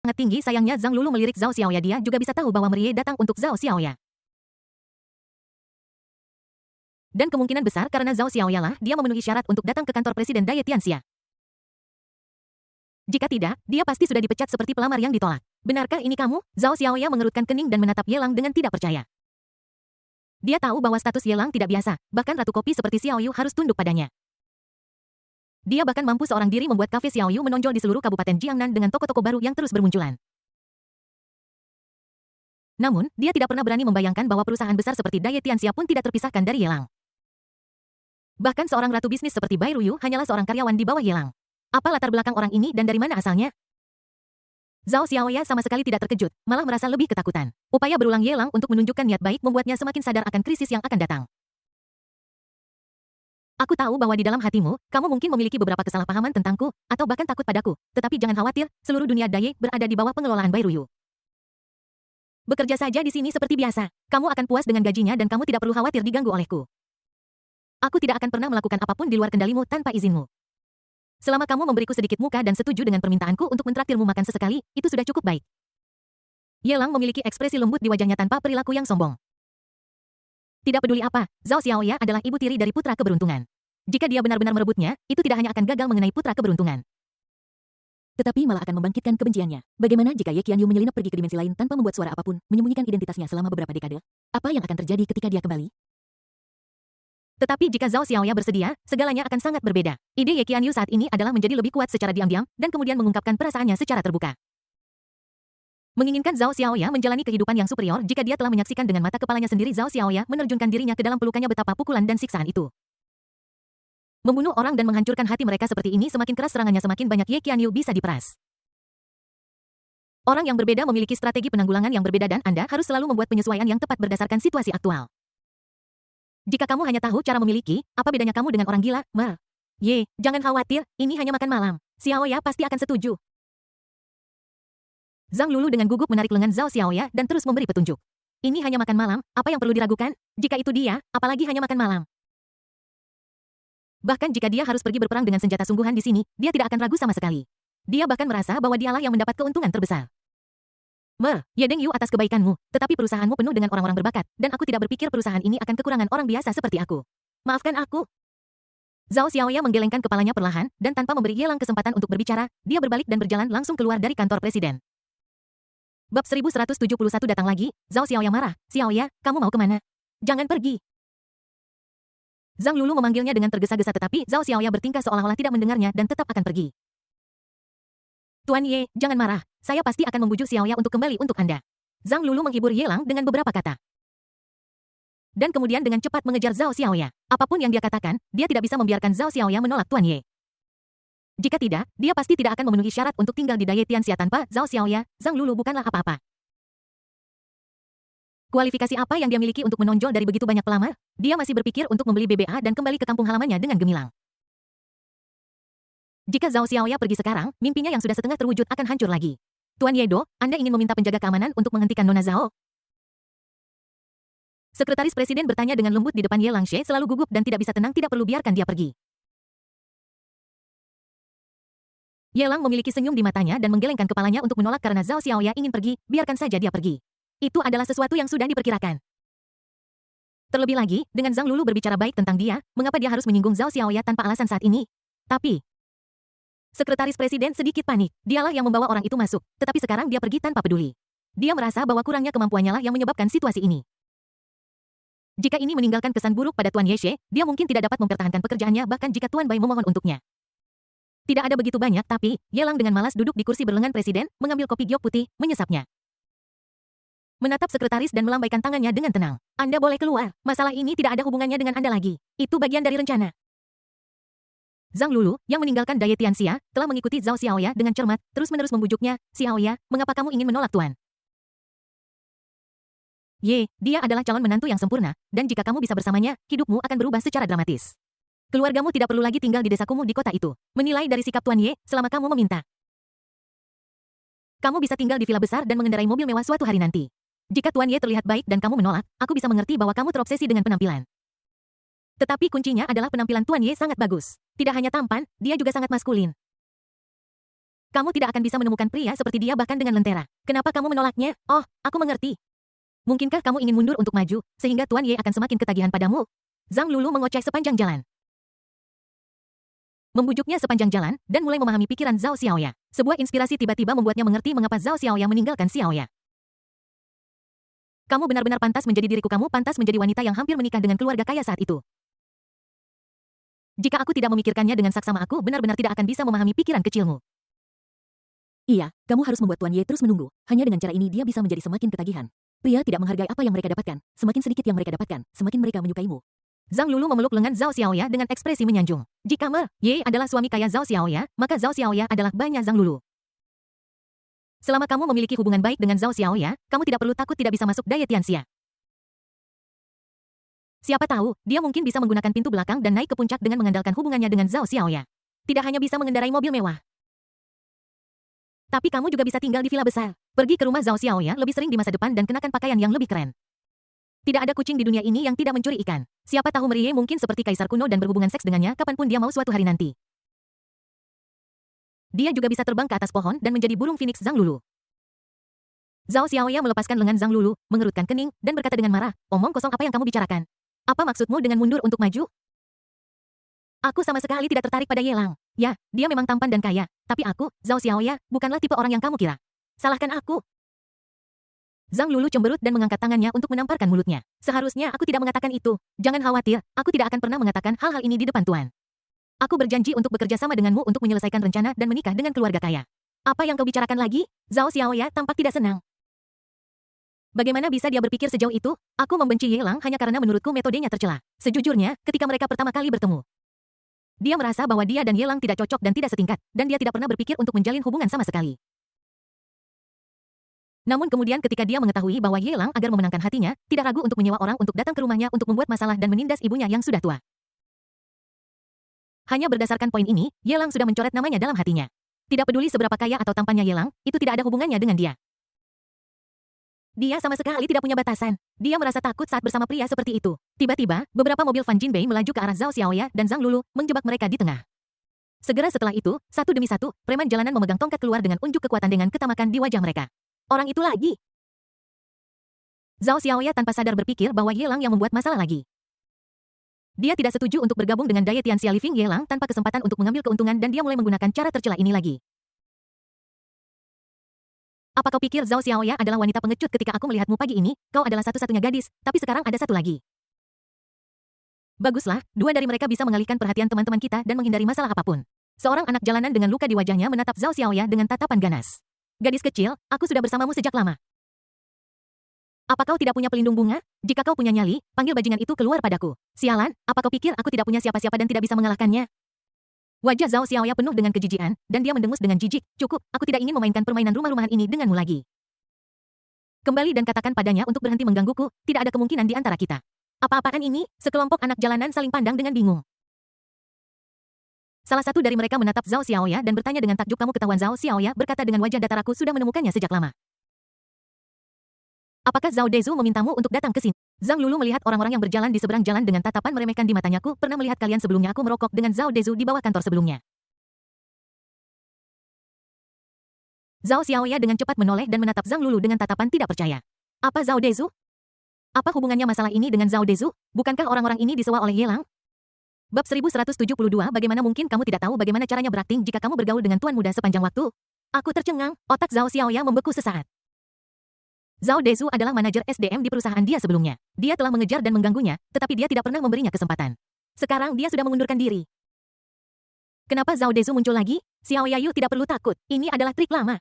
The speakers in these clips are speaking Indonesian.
sangat tinggi. Sayangnya Zhang Lulu melirik Zhao Xiaoya. Dia juga bisa tahu bahwa Merie datang untuk Zhao Xiaoya. Dan kemungkinan besar karena Zhao Xiaoya lah dia memenuhi syarat untuk datang ke kantor Presiden Dai Tianxia. Jika tidak, dia pasti sudah dipecat seperti pelamar yang ditolak. Benarkah ini kamu? Zhao Xiaoya mengerutkan kening dan menatap Ye Lang dengan tidak percaya. Dia tahu bahwa status Ye Lang tidak biasa, bahkan Ratu Kopi seperti Xiao Yu harus tunduk padanya. Dia bahkan mampu seorang diri membuat kafe Xiao Yu menonjol di seluruh Kabupaten Jiangnan dengan toko-toko baru yang terus bermunculan. Namun, dia tidak pernah berani membayangkan bahwa perusahaan besar seperti Dai Tianxia pun tidak terpisahkan dari Ye Lang. Bahkan seorang ratu bisnis seperti Bai Ruyu hanyalah seorang karyawan di bawah Ye Lang. Apa latar belakang orang ini dan dari mana asalnya? Zhao Xiaoya sama sekali tidak terkejut, malah merasa lebih ketakutan. Upaya berulang Ye Lang untuk menunjukkan niat baik membuatnya semakin sadar akan krisis yang akan datang. Aku tahu bahwa di dalam hatimu, kamu mungkin memiliki beberapa kesalahpahaman tentangku, atau bahkan takut padaku. Tetapi jangan khawatir, seluruh dunia Dai berada di bawah pengelolaan Bai Ruyu. Bekerja saja di sini seperti biasa. Kamu akan puas dengan gajinya dan kamu tidak perlu khawatir diganggu olehku. Aku tidak akan pernah melakukan apapun di luar kendalimu tanpa izinmu. Selama kamu memberiku sedikit muka dan setuju dengan permintaanku untuk mentraktirmu makan sesekali, itu sudah cukup baik. Ye Lang memiliki ekspresi lembut di wajahnya tanpa perilaku yang sombong. Tidak peduli apa, Zhao Xiaoya adalah ibu tiri dari putra keberuntungan. Jika dia benar-benar merebutnya, itu tidak hanya akan gagal mengenai putra keberuntungan, tetapi malah akan membangkitkan kebenciannya. Bagaimana jika Ye Qianyu menyelinap pergi ke dimensi lain tanpa membuat suara apapun, menyembunyikan identitasnya selama beberapa dekade? Apa yang akan terjadi ketika dia kembali? Tetapi jika Zhao Xiaoya bersedia, segalanya akan sangat berbeda. Ide Ye Qianyu saat ini adalah menjadi lebih kuat secara diam-diam, dan kemudian mengungkapkan perasaannya secara terbuka. Menginginkan Zhao Xiaoya menjalani kehidupan yang superior jika dia telah menyaksikan dengan mata kepalanya sendiri Zhao Xiaoya menerjunkan dirinya ke dalam pelukannya betapa pukulan dan siksaan itu. Membunuh orang dan menghancurkan hati mereka seperti ini semakin keras serangannya semakin banyak Ye Qianyu bisa diperas. Orang yang berbeda memiliki strategi penanggulangan yang berbeda dan Anda harus selalu membuat penyesuaian yang tepat berdasarkan situasi aktual. Jika kamu hanya tahu cara memiliki, apa bedanya kamu dengan orang gila, Mer? Ye, jangan khawatir, ini hanya makan malam. Xiaoya pasti akan setuju. Zhang Lulu dengan gugup menarik lengan Zhao Xiaoya dan terus memberi petunjuk. Ini hanya makan malam, apa yang perlu diragukan? Jika itu dia, apalagi hanya makan malam. Bahkan jika dia harus pergi berperang dengan senjata sungguhan di sini, dia tidak akan ragu sama sekali. Dia bahkan merasa bahwa dialah yang mendapat keuntungan terbesar. Mer, Ye Deng Yu atas kebaikanmu, tetapi perusahaanmu penuh dengan orang-orang berbakat, dan aku tidak berpikir perusahaan ini akan kekurangan orang biasa seperti aku. Maafkan aku. Zhao Xiaoya menggelengkan kepalanya perlahan, dan tanpa memberi Ye Lang kesempatan untuk berbicara, dia berbalik dan berjalan langsung keluar dari kantor presiden. Bab 1171 datang lagi, Zhao Xiaoya marah. Xiaoya, kamu mau kemana? Jangan pergi. Zhang Lulu memanggilnya dengan tergesa-gesa tetapi Zhao Xiaoya bertingkah seolah-olah tidak mendengarnya dan tetap akan pergi. Tuan Ye, jangan marah. Saya pasti akan membujuk Xiaoya untuk kembali untuk Anda. Zhang Lulu menghibur Ye Lang dengan beberapa kata. Dan kemudian dengan cepat mengejar Zhao Xiaoya. Apapun yang dia katakan, dia tidak bisa membiarkan Zhao Xiaoya menolak Tuan Ye. Jika tidak, dia pasti tidak akan memenuhi syarat untuk tinggal di Dai Tianxia tanpa Zhao Xiaoya. Zhang Lulu bukanlah apa-apa. Kualifikasi apa yang dia miliki untuk menonjol dari begitu banyak pelamar? Dia masih berpikir untuk membeli BBA dan kembali ke kampung halamannya dengan gemilang. Jika Zhao Xiaoya pergi sekarang, mimpinya yang sudah setengah terwujud akan hancur lagi. Tuan Yedo, Anda ingin meminta penjaga keamanan untuk menghentikan Nona Zhao? Sekretaris Presiden bertanya dengan lembut di depan Ye Langshe selalu gugup dan tidak bisa tenang tidak perlu biarkan dia pergi. Ye Lang memiliki senyum di matanya dan menggelengkan kepalanya untuk menolak karena Zhao Xiaoya ingin pergi, biarkan saja dia pergi. Itu adalah sesuatu yang sudah diperkirakan. Terlebih lagi, dengan Zhang Lulu berbicara baik tentang dia, mengapa dia harus menyinggung Zhao Xiaoya tanpa alasan saat ini? Tapi, Sekretaris Presiden sedikit panik. Dialah yang membawa orang itu masuk, tetapi sekarang dia pergi tanpa peduli. Dia merasa bahwa kurangnya kemampuannya lah yang menyebabkan situasi ini. Jika ini meninggalkan kesan buruk pada Tuan Yeshe, dia mungkin tidak dapat mempertahankan pekerjaannya bahkan jika Tuan Bai memohon untuknya. Tidak ada begitu banyak tapi, Ye Lang dengan malas duduk di kursi berlengan presiden, mengambil kopi giok putih, menyesapnya. Menatap sekretaris dan melambaikan tangannya dengan tenang. Anda boleh keluar, masalah ini tidak ada hubungannya dengan Anda lagi. Itu bagian dari rencana. Zhang Lulu, yang meninggalkan Dai Tianxia, telah mengikuti Zhao Xiaoya dengan cermat, terus-menerus membujuknya. Xiaoya, mengapa kamu ingin menolak Tuan? Ye, dia adalah calon menantu yang sempurna, dan jika kamu bisa bersamanya, hidupmu akan berubah secara dramatis. Keluargamu tidak perlu lagi tinggal di desa kumuh di kota itu. Menilai dari sikap Tuan Ye, selama kamu meminta. Kamu bisa tinggal di villa besar dan mengendarai mobil mewah suatu hari nanti. Jika Tuan Ye terlihat baik dan kamu menolak, aku bisa mengerti bahwa kamu terobsesi dengan penampilan. Tetapi kuncinya adalah penampilan Tuan Ye sangat bagus. Tidak hanya tampan, dia juga sangat maskulin. Kamu tidak akan bisa menemukan pria seperti dia bahkan dengan lentera. Kenapa kamu menolaknya? Oh, aku mengerti. Mungkinkah kamu ingin mundur untuk maju, sehingga Tuan Ye akan semakin ketagihan padamu? Zhang Lulu mengoceh sepanjang jalan. Membujuknya sepanjang jalan, dan mulai memahami pikiran Zhao Xiaoya. Sebuah inspirasi tiba-tiba membuatnya mengerti mengapa Zhao Xiaoya meninggalkan Xiaoya. Kamu benar-benar pantas menjadi diriku, kamu pantas menjadi wanita yang hampir menikah dengan keluarga kaya saat itu. Jika aku tidak memikirkannya dengan saksama, aku benar-benar tidak akan bisa memahami pikiran kecilmu. Iya, kamu harus membuat Tuan Ye terus menunggu. Hanya dengan cara ini dia bisa menjadi semakin ketagihan. Pria tidak menghargai apa yang mereka dapatkan. Semakin sedikit yang mereka dapatkan, semakin mereka menyukaimu. Zhang Lulu memeluk lengan Zhao Xiaoya dengan ekspresi menyanjung. Jika Me Ye adalah suami kaya Zhao Xiaoya, maka Zhao Xiaoya adalah banyak Zhang Lulu. Selama kamu memiliki hubungan baik dengan Zhao Xiaoya, kamu tidak perlu takut tidak bisa masuk Daya Tianxia. Siapa tahu, dia mungkin bisa menggunakan pintu belakang dan naik ke puncak dengan mengandalkan hubungannya dengan Zhao Xiaoya. Tidak hanya bisa mengendarai mobil mewah. Tapi kamu juga bisa tinggal di villa besar. Pergi ke rumah Zhao Xiaoya lebih sering di masa depan dan kenakan pakaian yang lebih keren. Tidak ada kucing di dunia ini yang tidak mencuri ikan. Siapa tahu Merie mungkin seperti kaisar kuno dan berhubungan seks dengannya kapanpun dia mau suatu hari nanti. Dia juga bisa terbang ke atas pohon dan menjadi burung phoenix Zhang Lulu. Zhao Xiaoya melepaskan lengan Zhang Lulu, mengerutkan kening, dan berkata dengan marah, "Omong kosong, apa yang kamu bicarakan? Apa maksudmu dengan mundur untuk maju? Aku sama sekali tidak tertarik pada Ye Lang. Ya, dia memang tampan dan kaya, tapi aku, Zhao Xiaoya, bukanlah tipe orang yang kamu kira. Salahkan aku." Zhang Lulu cemberut dan mengangkat tangannya untuk menamparkan mulutnya. "Seharusnya aku tidak mengatakan itu. Jangan khawatir, aku tidak akan pernah mengatakan hal-hal ini di depan Tuan. Aku berjanji untuk bekerja sama denganmu untuk menyelesaikan rencana dan menikah dengan keluarga kaya. Apa yang kau bicarakan lagi?" Zhao Xiaoya tampak tidak senang. Bagaimana bisa dia berpikir sejauh itu? Aku membenci Ye Lang hanya karena menurutku metodenya tercela. Sejujurnya, ketika mereka pertama kali bertemu, dia merasa bahwa dia dan Ye Lang tidak cocok dan tidak setingkat, dan dia tidak pernah berpikir untuk menjalin hubungan sama sekali. Namun kemudian ketika dia mengetahui bahwa Ye Lang agar memenangkan hatinya, tidak ragu untuk menyewa orang untuk datang ke rumahnya untuk membuat masalah dan menindas ibunya yang sudah tua. Hanya berdasarkan poin ini, Ye Lang sudah mencoret namanya dalam hatinya. Tidak peduli seberapa kaya atau tampannya Ye Lang, itu tidak ada hubungannya dengan dia. Dia sama sekali tidak punya batasan. Dia merasa takut saat bersama pria seperti itu. Tiba-tiba, beberapa mobil Fan Jinbei melaju ke arah Zhao Xiaoya dan Zhang Lulu, menjebak mereka di tengah. Segera setelah itu, satu demi satu, preman jalanan memegang tongkat keluar dengan unjuk kekuatan dengan ketamakan di wajah mereka. Orang itu lagi. Zhao Xiaoya tanpa sadar berpikir bahwa Ye Lang yang membuat masalah lagi. Dia tidak setuju untuk bergabung dengan Daya Tianxia Living Ye Lang tanpa kesempatan untuk mengambil keuntungan dan dia mulai menggunakan cara tercela ini lagi. "Apa kau pikir Zhao Xiaoya adalah wanita pengecut ketika aku melihatmu pagi ini? Kau adalah satu-satunya gadis, tapi sekarang ada satu lagi. Baguslah, dua dari mereka bisa mengalihkan perhatian teman-teman kita dan menghindari masalah apapun." Seorang anak jalanan dengan luka di wajahnya menatap Zhao Xiaoya dengan tatapan ganas. "Gadis kecil, aku sudah bersamamu sejak lama. Apa kau tidak punya pelindung bunga? Jika kau punya nyali, panggil bajingan itu keluar padaku. Sialan, apa kau pikir aku tidak punya siapa-siapa dan tidak bisa mengalahkannya?" Wajah Zhao Xiaoya penuh dengan kejijikan, dan dia mendengus dengan jijik. "Cukup, aku tidak ingin memainkan permainan rumah-rumahan ini denganmu lagi. Kembali dan katakan padanya untuk berhenti menggangguku, tidak ada kemungkinan di antara kita." "Apa-apaan ini?" Sekelompok anak jalanan saling pandang dengan bingung. Salah satu dari mereka menatap Zhao Xiaoya dan bertanya dengan takjub, "Kamu ketahuan?" Zhao Xiaoya berkata dengan wajah datar, "Aku sudah menemukannya sejak lama." "Apakah Zhao Dezu memintamu untuk datang ke sini?" Zhang Lulu melihat orang-orang yang berjalan di seberang jalan dengan tatapan meremehkan di matanya. "Aku pernah melihat kalian sebelumnya. Aku merokok dengan Zhao Dezu di bawah kantor sebelumnya." Zhao Xiaoya dengan cepat menoleh dan menatap Zhang Lulu dengan tatapan tidak percaya. "Apa Zhao Dezu? Apa hubungannya masalah ini dengan Zhao Dezu? Bukankah orang-orang ini disewa oleh Ye Lang?" Bab 1172. Bagaimana mungkin kamu tidak tahu bagaimana caranya berakting jika kamu bergaul dengan tuan muda sepanjang waktu? Aku tercengang, otak Zhao Xiaoya membeku sesaat. Zhao Dezu adalah manajer SDM di perusahaan dia sebelumnya. Dia telah mengejar dan mengganggunya, tetapi dia tidak pernah memberinya kesempatan. Sekarang dia sudah mengundurkan diri. Kenapa Zhao Dezu muncul lagi? Xiaoya Yu tidak perlu takut, ini adalah trik lama.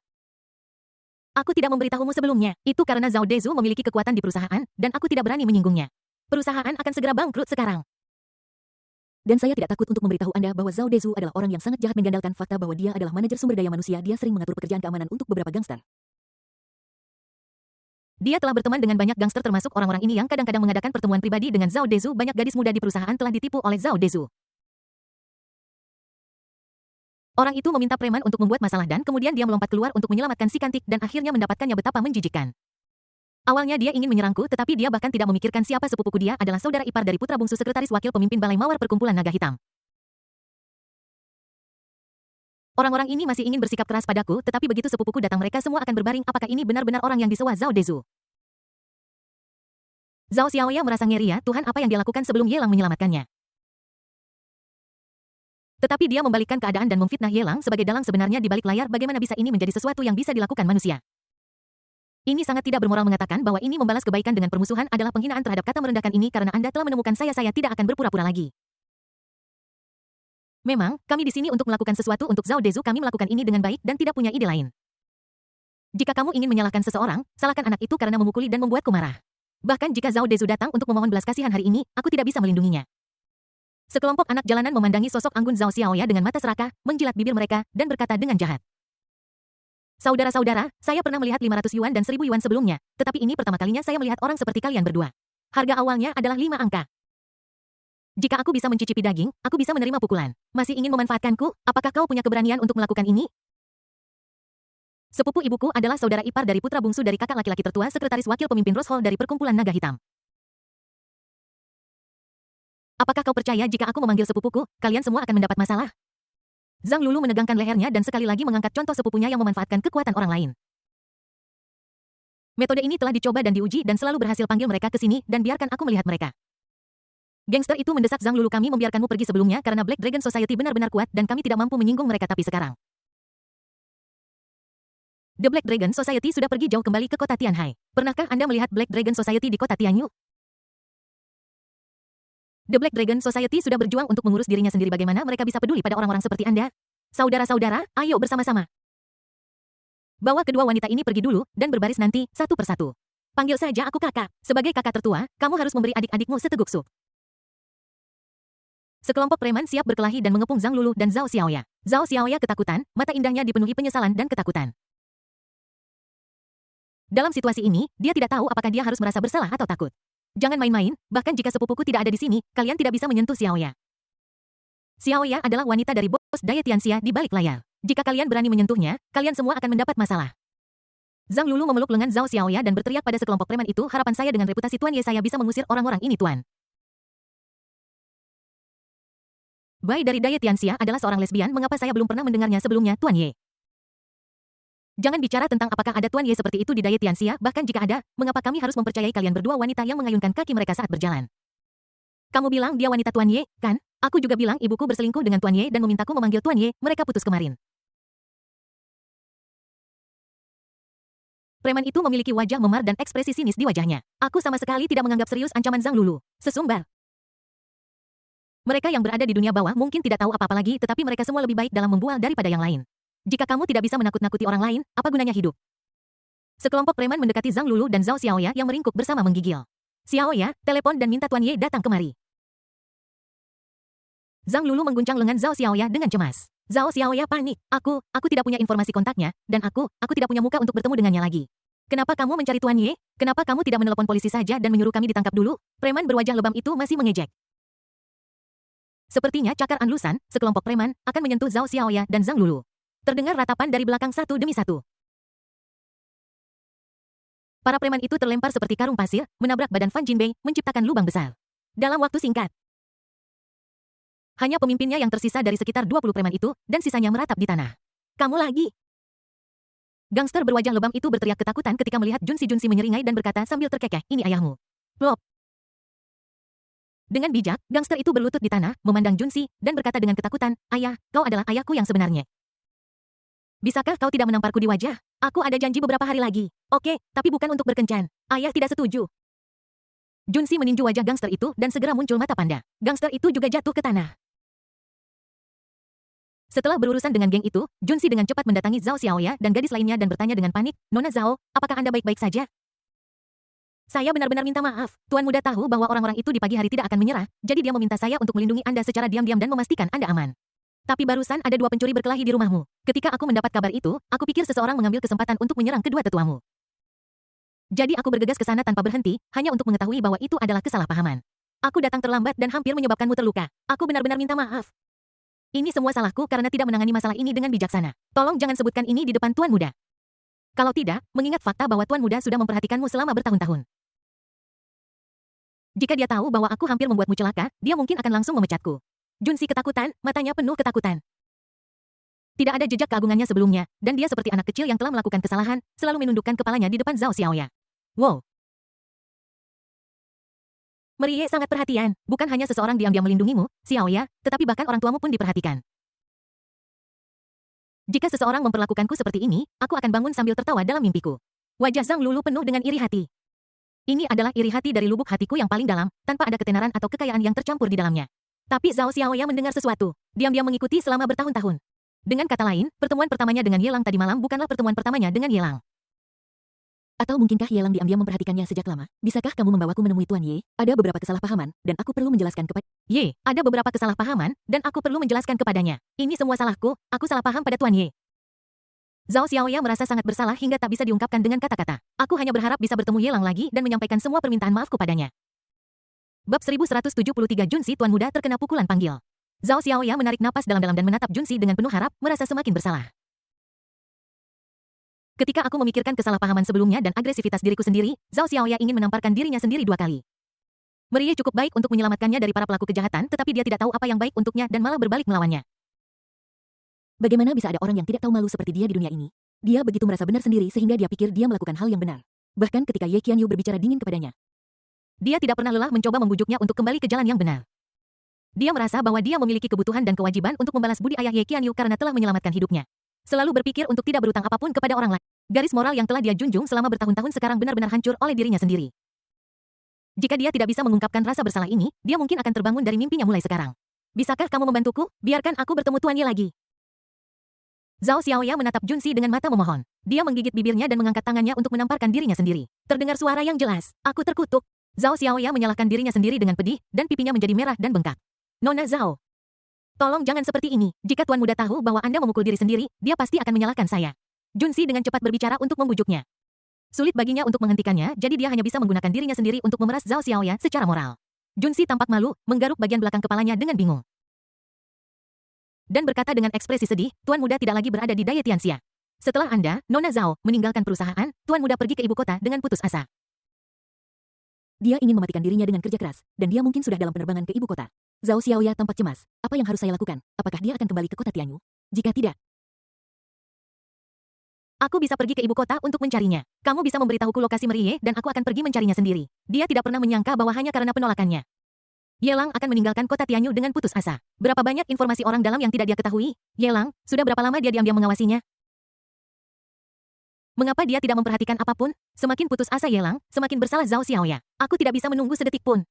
Aku tidak memberitahumu sebelumnya, itu karena Zhao Dezu memiliki kekuatan di perusahaan, dan aku tidak berani menyinggungnya. Perusahaan akan segera bangkrut sekarang. Dan saya tidak takut untuk memberitahu Anda bahwa Zhao Dezu adalah orang yang sangat jahat, mengandalkan fakta bahwa dia adalah manajer sumber daya manusia. Dia sering mengatur pekerjaan keamanan untuk beberapa gangster. Dia telah berteman dengan banyak gangster termasuk orang-orang ini yang kadang-kadang mengadakan pertemuan pribadi dengan Zhao Dezu. Banyak gadis muda di perusahaan telah ditipu oleh Zhao Dezu. Orang itu meminta preman untuk membuat masalah dan kemudian dia melompat keluar untuk menyelamatkan si cantik dan akhirnya mendapatkannya. Betapa menjijikkan. Awalnya dia ingin menyerangku, tetapi dia bahkan tidak memikirkan siapa sepupuku. Dia adalah saudara ipar dari putra bungsu sekretaris wakil pemimpin Balai Mawar Perkumpulan Naga Hitam. Orang-orang ini masih ingin bersikap keras padaku, tetapi begitu sepupuku datang mereka semua akan berbaring. Apakah ini benar-benar orang yang disewa Zhao Dezu? Zhao Xiaoya merasa ngeri ya, Tuhan apa yang dia lakukan sebelum Ye Lang menyelamatkannya. Tetapi dia membalikkan keadaan dan memfitnah Ye Lang sebagai dalang sebenarnya di balik layar. Bagaimana bisa ini menjadi sesuatu yang bisa dilakukan manusia? Ini sangat tidak bermoral mengatakan bahwa ini membalas kebaikan dengan permusuhan adalah penghinaan terhadap kata merendahkan ini karena Anda telah menemukan saya tidak akan berpura-pura lagi. Memang, kami di sini untuk melakukan sesuatu untuk Zhao Dezu. Kami melakukan ini dengan baik dan tidak punya ide lain. Jika kamu ingin menyalahkan seseorang, salahkan anak itu karena memukuli dan membuatku marah. Bahkan jika Zhao Dezu datang untuk memohon belas kasihan hari ini, aku tidak bisa melindunginya. Sekelompok anak jalanan memandangi sosok anggun Zhao Xiaoya dengan mata serakah, menjilat bibir mereka, dan berkata dengan jahat. Saudara-saudara, saya pernah melihat 500 yuan dan 1000 yuan sebelumnya, tetapi ini pertama kalinya saya melihat orang seperti kalian berdua. Harga awalnya adalah 5 angka. Jika aku bisa mencicipi daging, aku bisa menerima pukulan. Masih ingin memanfaatkanku? Apakah kau punya keberanian untuk melakukan ini? Sepupu ibuku adalah saudara ipar dari putra bungsu dari kakak laki-laki tertua sekretaris wakil pemimpin Rose Hall dari perkumpulan naga hitam. Apakah kau percaya jika aku memanggil sepupuku, kalian semua akan mendapat masalah? Zhang Lulu menegangkan lehernya dan sekali lagi mengangkat contoh sepupunya yang memanfaatkan kekuatan orang lain. Metode ini telah dicoba dan diuji dan selalu berhasil. Panggil mereka ke sini dan biarkan aku melihat mereka. Gangster itu mendesak Zhang Lulu, kami membiarkanmu pergi sebelumnya karena Black Dragon Society benar-benar kuat dan kami tidak mampu menyinggung mereka, tapi sekarang The Black Dragon Society sudah pergi jauh kembali ke kota Tianhai. Pernahkah Anda melihat Black Dragon Society di kota Tianyu? The Black Dragon Society sudah berjuang untuk mengurus dirinya sendiri. Bagaimana mereka bisa peduli pada orang-orang seperti Anda? Saudara-saudara, ayo bersama-sama. Bawa kedua wanita ini pergi dulu dan berbaris nanti, satu persatu. Panggil saja aku kakak. Sebagai kakak tertua, kamu harus memberi adik-adikmu seteguk sup. Sekelompok preman siap berkelahi dan mengepung Zhang Lulu dan Zhao Xiaoya. Zhao Xiaoya ketakutan, mata indahnya dipenuhi penyesalan dan ketakutan. Dalam situasi ini, dia tidak tahu apakah dia harus merasa bersalah atau takut. Jangan main-main, bahkan jika sepupuku tidak ada di sini, kalian tidak bisa menyentuh Xiaoya. Xiaoya adalah wanita dari bos Daya Tianxia di balik layar. Jika kalian berani menyentuhnya, kalian semua akan mendapat masalah. Zhang Lulu memeluk lengan Zhao Xiaoya dan berteriak pada sekelompok preman itu, harapan saya dengan reputasi Tuan Ye, saya bisa mengusir orang-orang ini, Tuan. Bai dari Daya Tianxia adalah seorang lesbian. Mengapa saya belum pernah mendengarnya sebelumnya, Tuan Ye? Jangan bicara tentang apakah ada Tuan Ye seperti itu di Daya Tianxia, bahkan jika ada, mengapa kami harus mempercayai kalian berdua wanita yang mengayunkan kaki mereka saat berjalan? Kamu bilang dia wanita Tuan Ye, kan? Aku juga bilang ibuku berselingkuh dengan Tuan Ye dan memintaku memanggil Tuan Ye, mereka putus kemarin. Preman itu memiliki wajah memar dan ekspresi sinis di wajahnya. Aku sama sekali tidak menganggap serius ancaman Zhang Lulu. Sesumbar. Mereka yang berada di dunia bawah mungkin tidak tahu apa-apa lagi, tetapi mereka semua lebih baik dalam membual daripada yang lain. Jika kamu tidak bisa menakut-nakuti orang lain, apa gunanya hidup? Sekelompok preman mendekati Zhang Lulu dan Zhao Xiaoya yang meringkuk bersama menggigil. Xiaoya, telepon dan minta Tuan Ye datang kemari. Zhang Lulu mengguncang lengan Zhao Xiaoya dengan cemas. Zhao Xiaoya panik. Aku tidak punya informasi kontaknya, dan aku tidak punya muka untuk bertemu dengannya lagi. Kenapa kamu mencari Tuan Ye? Kenapa kamu tidak menelepon polisi saja dan menyuruh kami ditangkap dulu? Preman berwajah lebam itu masih mengejek. Sepertinya cakar anlusan, sekelompok preman akan menyentuh Zhao Xiaoya dan Zhang Lulu. Terdengar ratapan dari belakang satu demi satu. Para preman itu terlempar seperti karung pasir, menabrak badan Fan Jinbei, menciptakan lubang besar. Dalam waktu singkat, hanya pemimpinnya yang tersisa dari sekitar 20 preman itu, dan sisanya meratap di tanah. Kamu lagi! Gangster berwajah lebam itu berteriak ketakutan ketika melihat Junsi menyeringai dan berkata sambil terkekeh, ini ayahmu. Plop! Dengan bijak, gangster itu berlutut di tanah, memandang Junsi, dan berkata dengan ketakutan, ayah, kau adalah ayahku yang sebenarnya. Bisakah kau tidak menamparku di wajah? Aku ada janji beberapa hari lagi. Oke, tapi bukan untuk berkencan. Ayah tidak setuju. Junsi meninju wajah gangster itu dan segera muncul mata panda. Gangster itu juga jatuh ke tanah. Setelah berurusan dengan geng itu, Junsi dengan cepat mendatangi Zhao Xiaoya dan gadis lainnya dan bertanya dengan panik, Nona Zhao, apakah Anda baik-baik saja? Saya benar-benar minta maaf. Tuan muda tahu bahwa orang-orang itu di pagi hari tidak akan menyerah, jadi dia meminta saya untuk melindungi Anda secara diam-diam dan memastikan Anda aman. Tapi barusan ada 2 pencuri berkelahi di rumahmu. Ketika aku mendapat kabar itu, aku pikir seseorang mengambil kesempatan untuk menyerang kedua tetuamu. Jadi aku bergegas ke sana tanpa berhenti, hanya untuk mengetahui bahwa itu adalah kesalahpahaman. Aku datang terlambat dan hampir menyebabkanmu terluka. Aku benar-benar minta maaf. Ini semua salahku karena tidak menangani masalah ini dengan bijaksana. Tolong jangan sebutkan ini di depan Tuan muda. Kalau tidak, mengingat fakta bahwa Tuan muda sudah memperhatikanmu selama bertahun-tahun. Jika dia tahu bahwa aku hampir membuatmu celaka, dia mungkin akan langsung memecatku. Junsi ketakutan, matanya penuh ketakutan. Tidak ada jejak keagungannya sebelumnya, dan dia seperti anak kecil yang telah melakukan kesalahan, selalu menundukkan kepalanya di depan Zhao Xiaoya. Wow! Merie sangat perhatian, bukan hanya seseorang diam-diam melindungimu, Xiaoya, tetapi bahkan orang tuamu pun diperhatikan. Jika seseorang memperlakukanku seperti ini, aku akan bangun sambil tertawa dalam mimpiku. Wajah Zhang Lulu penuh dengan iri hati. Ini adalah iri hati dari lubuk hatiku yang paling dalam, tanpa ada ketenaran atau kekayaan yang tercampur di dalamnya. Tapi Zhao Xiaoya mendengar sesuatu, diam-diam mengikuti selama bertahun-tahun. Dengan kata lain, pertemuan pertamanya dengan Yelang tadi malam bukanlah pertemuan pertamanya dengan Yelang. Atau mungkinkah Yelang diam-diam memperhatikannya sejak lama? Bisakah kamu membawaku menemui Tuan Ye? Ada beberapa kesalahpahaman, dan aku perlu menjelaskan kepada... Ye, ada beberapa kesalahpahaman, dan aku perlu menjelaskan kepadanya. Ini semua salahku, aku salah paham pada Tuan Ye. Zhao Xiaoya merasa sangat bersalah hingga tak bisa diungkapkan dengan kata-kata. Aku hanya berharap bisa bertemu Yelang lagi dan menyampaikan semua permintaan maafku padanya. Bab 1173 Junsi Tuan Muda terkena pukulan panggil. Zhao Xiaoya menarik napas dalam-dalam dan menatap Junsi dengan penuh harap, merasa semakin bersalah. Ketika aku memikirkan kesalahpahaman sebelumnya dan agresivitas diriku sendiri, Zhao Xiaoya ingin menamparkan dirinya sendiri 2 kali. Merie cukup baik untuk menyelamatkannya dari para pelaku kejahatan, tetapi dia tidak tahu apa yang baik untuknya dan malah berbalik melawannya. Bagaimana bisa ada orang yang tidak tahu malu seperti dia di dunia ini? Dia begitu merasa benar sendiri sehingga dia pikir dia melakukan hal yang benar. Bahkan ketika Ye Qianyu berbicara dingin kepadanya. Dia tidak pernah lelah mencoba membujuknya untuk kembali ke jalan yang benar. Dia merasa bahwa dia memiliki kebutuhan dan kewajiban untuk membalas budi ayah Ye Qianyu karena telah menyelamatkan hidupnya. Selalu berpikir untuk tidak berutang apapun kepada orang lain. Garis moral yang telah dia junjung selama bertahun-tahun sekarang benar-benar hancur oleh dirinya sendiri. Jika dia tidak bisa mengungkapkan rasa bersalah ini, dia mungkin akan terbangun dari mimpinya mulai sekarang. Bisakah kamu membantuku? Biarkan aku bertemu Tuan Ye lagi. Zhao Xiaoya menatap Junsi dengan mata memohon. Dia menggigit bibirnya dan mengangkat tangannya untuk menamparkan dirinya sendiri. Terdengar suara yang jelas. Aku terkutuk. Zhao Xiaoya menyalahkan dirinya sendiri dengan pedih, dan pipinya menjadi merah dan bengkak. Nona Zhao. Tolong jangan seperti ini. Jika Tuan Muda tahu bahwa Anda memukul diri sendiri, dia pasti akan menyalahkan saya. Junsi dengan cepat berbicara untuk membujuknya. Sulit baginya untuk menghentikannya, jadi dia hanya bisa menggunakan dirinya sendiri untuk memeras Zhao Xiaoya secara moral. Junsi tampak malu, menggaruk bagian belakang kepalanya dengan bingung. Dan berkata dengan ekspresi sedih, Tuan Muda tidak lagi berada di Daya Tianxia. Setelah Anda, Nona Zhao, meninggalkan perusahaan, Tuan Muda pergi ke ibu kota dengan putus asa. Dia ingin mematikan dirinya dengan kerja keras, dan dia mungkin sudah dalam penerbangan ke ibu kota. Zhao Xiaoya tampak cemas. Apa yang harus saya lakukan? Apakah dia akan kembali ke kota Tianyu? Jika tidak, aku bisa pergi ke ibu kota untuk mencarinya. Kamu bisa memberitahuku lokasi Merie dan aku akan pergi mencarinya sendiri. Dia tidak pernah menyangka bahwa hanya karena penolakannya Yelang akan meninggalkan kota Tianyu dengan putus asa. Berapa banyak informasi orang dalam yang tidak dia ketahui? Yelang, sudah berapa lama dia diam-diam mengawasinya? Mengapa dia tidak memperhatikan apapun? Semakin putus asa Yelang, semakin bersalah Zhao Xiaoya. Aku tidak bisa menunggu sedetik pun.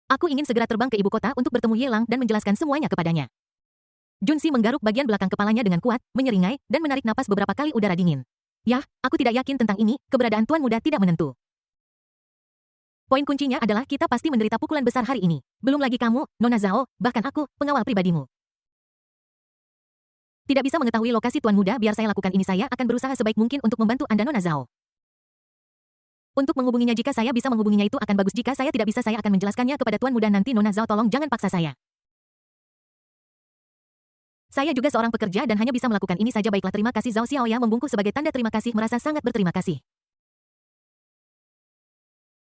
Aku ingin segera terbang ke ibu kota untuk bertemu Yelang dan menjelaskan semuanya kepadanya. Junsi menggaruk bagian belakang kepalanya dengan kuat, menyeringai, dan menarik napas beberapa kali udara dingin. Yah, aku tidak yakin tentang ini, keberadaan Tuan Muda tidak menentu. Poin kuncinya adalah kita pasti menderita pukulan besar hari ini. Belum lagi kamu, Nona Zhao, bahkan aku, pengawal pribadimu. Tidak bisa mengetahui lokasi Tuan Muda, biar saya lakukan ini. Saya akan berusaha sebaik mungkin untuk membantu Anda Nona Zhao. Untuk menghubunginya, jika saya bisa menghubunginya itu akan bagus. Jika saya tidak bisa, saya akan menjelaskannya kepada Tuan Muda nanti. Nona Zhao, tolong jangan paksa saya. Saya juga seorang pekerja dan hanya bisa melakukan ini saja. Baiklah, terima kasih. Zhao Xiaoya membungkuk sebagai tanda terima kasih, merasa sangat berterima kasih.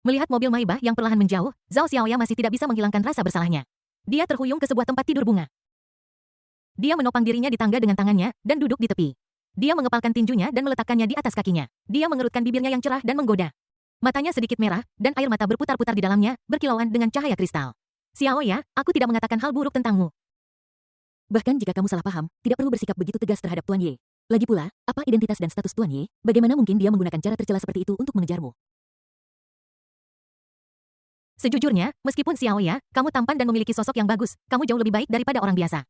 Melihat mobil Maybach yang perlahan menjauh, Zhao Xiaoya masih tidak bisa menghilangkan rasa bersalahnya. Dia terhuyung ke sebuah tempat tidur bunga. Dia menopang dirinya di tangga dengan tangannya, dan duduk di tepi. Dia mengepalkan tinjunya dan meletakkannya di atas kakinya. Dia mengerutkan bibirnya yang cerah dan menggoda. Matanya sedikit merah, dan air mata berputar-putar di dalamnya, berkilauan dengan cahaya kristal. Xiaoya, aku tidak mengatakan hal buruk tentangmu. Bahkan jika kamu salah paham, tidak perlu bersikap begitu tegas terhadap Tuan Ye. Lagi pula, apa identitas dan status Tuan Ye? Bagaimana mungkin dia menggunakan cara tercela seperti itu untuk mengejarmu? Sejujurnya, meskipun Xiaoya, kamu tampan dan memiliki sosok yang bagus, kamu jauh lebih baik daripada orang biasa.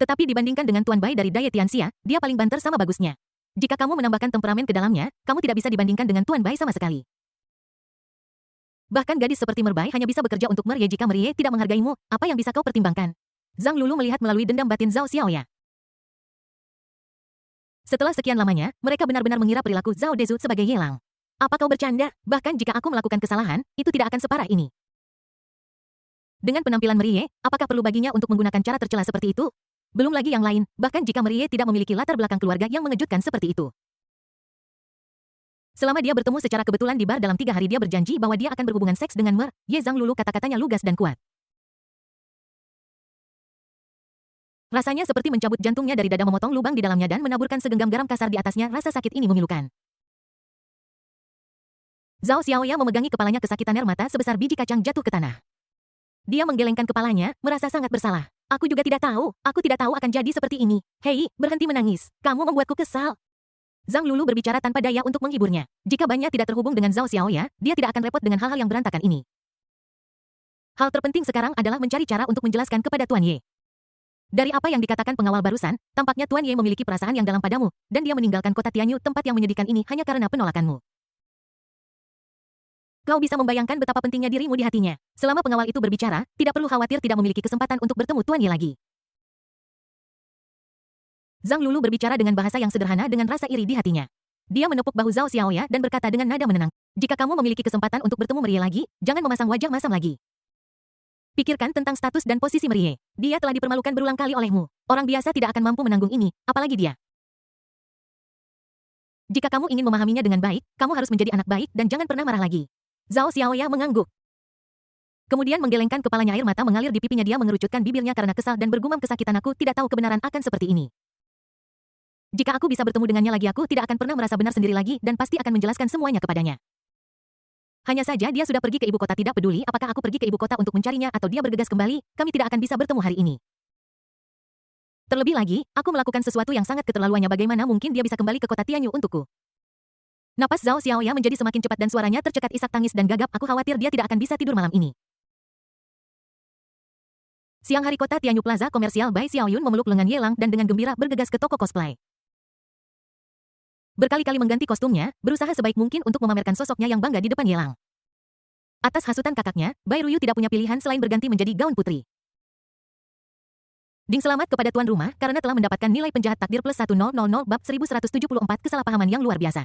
Tetapi dibandingkan dengan Tuan Bai dari Daya Tianxia, dia paling banter sama bagusnya. Jika kamu menambahkan temperamen ke dalamnya, kamu tidak bisa dibandingkan dengan Tuan Bai sama sekali. Bahkan gadis seperti Merbai hanya bisa bekerja untuk Merie. Jika Merie tidak menghargaimu, apa yang bisa kau pertimbangkan? Zhang Lulu melihat melalui dendam batin Zhao Xiaoya. Setelah sekian lamanya, mereka benar-benar mengira perilaku Zhao Dezu sebagai Yelang. Apa kau bercanda? Bahkan jika aku melakukan kesalahan, itu tidak akan separah ini. Dengan penampilan Merie, apakah perlu baginya untuk menggunakan cara tercela seperti itu? Belum lagi yang lain, bahkan jika Merie tidak memiliki latar belakang keluarga yang mengejutkan seperti itu. Selama dia bertemu secara kebetulan di bar dalam 3 hari, dia berjanji bahwa dia akan berhubungan seks dengan Mer. Ye Zhang Lulu, kata-katanya lugas dan kuat. Rasanya seperti mencabut jantungnya dari dada, memotong lubang di dalamnya dan menaburkan segenggam garam kasar di atasnya. Rasa sakit ini memilukan. Zhao Xiaoya memegangi kepalanya, kesakitan, air mata sebesar biji kacang jatuh ke tanah. Dia menggelengkan kepalanya, merasa sangat bersalah. Aku tidak tahu akan jadi seperti ini. Hei, berhenti menangis. Kamu membuatku kesal. Zhang Lulu berbicara tanpa daya untuk menghiburnya. Jika banyak tidak terhubung dengan Zhao Xiaoya, dia tidak akan repot dengan hal-hal yang berantakan ini. Hal terpenting sekarang adalah mencari cara untuk menjelaskan kepada Tuan Ye. Dari apa yang dikatakan pengawal barusan, tampaknya Tuan Ye memiliki perasaan yang dalam padamu, dan dia meninggalkan kota Tianyu, tempat yang menyedihkan ini, hanya karena penolakanmu. Kau bisa membayangkan betapa pentingnya dirimu di hatinya. Selama pengawal itu berbicara, tidak perlu khawatir tidak memiliki kesempatan untuk bertemu Tuan Ye lagi. Zhang Lulu berbicara dengan bahasa yang sederhana dengan rasa iri di hatinya. Dia menepuk bahu Zhao Xiaoya dan berkata dengan nada menenang, "Jika kamu memiliki kesempatan untuk bertemu Merie lagi, jangan memasang wajah masam lagi. Pikirkan tentang status dan posisi Merie. Dia telah dipermalukan berulang kali olehmu. Orang biasa tidak akan mampu menanggung ini, apalagi dia. Jika kamu ingin memahaminya dengan baik, kamu harus menjadi anak baik dan jangan pernah marah lagi." Zhao Xiaoya mengangguk. Kemudian menggelengkan kepalanya, air mata mengalir di pipinya, dia mengerucutkan bibirnya karena kesal dan bergumam, kesakitan, aku tidak tahu kebenaran akan seperti ini. Jika aku bisa bertemu dengannya lagi, aku tidak akan pernah merasa benar sendiri lagi dan pasti akan menjelaskan semuanya kepadanya. Hanya saja dia sudah pergi ke ibu kota, tidak peduli apakah aku pergi ke ibu kota untuk mencarinya atau dia bergegas kembali, kami tidak akan bisa bertemu hari ini. Terlebih lagi, aku melakukan sesuatu yang sangat keterlaluannya, bagaimana mungkin dia bisa kembali ke kota Tianyu untukku? Napas Zhao Xiaoya menjadi semakin cepat dan suaranya tercekat isak tangis dan gagap, aku khawatir dia tidak akan bisa tidur malam ini. Siang hari, kota Tianyu Plaza Komersial, Bai Xiaoyun memeluk lengan Ye Lang dan dengan gembira bergegas ke toko cosplay. Berkali-kali mengganti kostumnya, berusaha sebaik mungkin untuk memamerkan sosoknya yang bangga di depan Ye Lang. Atas hasutan kakaknya, Bai Ruyu tidak punya pilihan selain berganti menjadi gaun putri. Ding, selamat kepada tuan rumah karena telah mendapatkan nilai penjahat takdir plus 1000 bab 1174, kesalahpahaman yang luar biasa.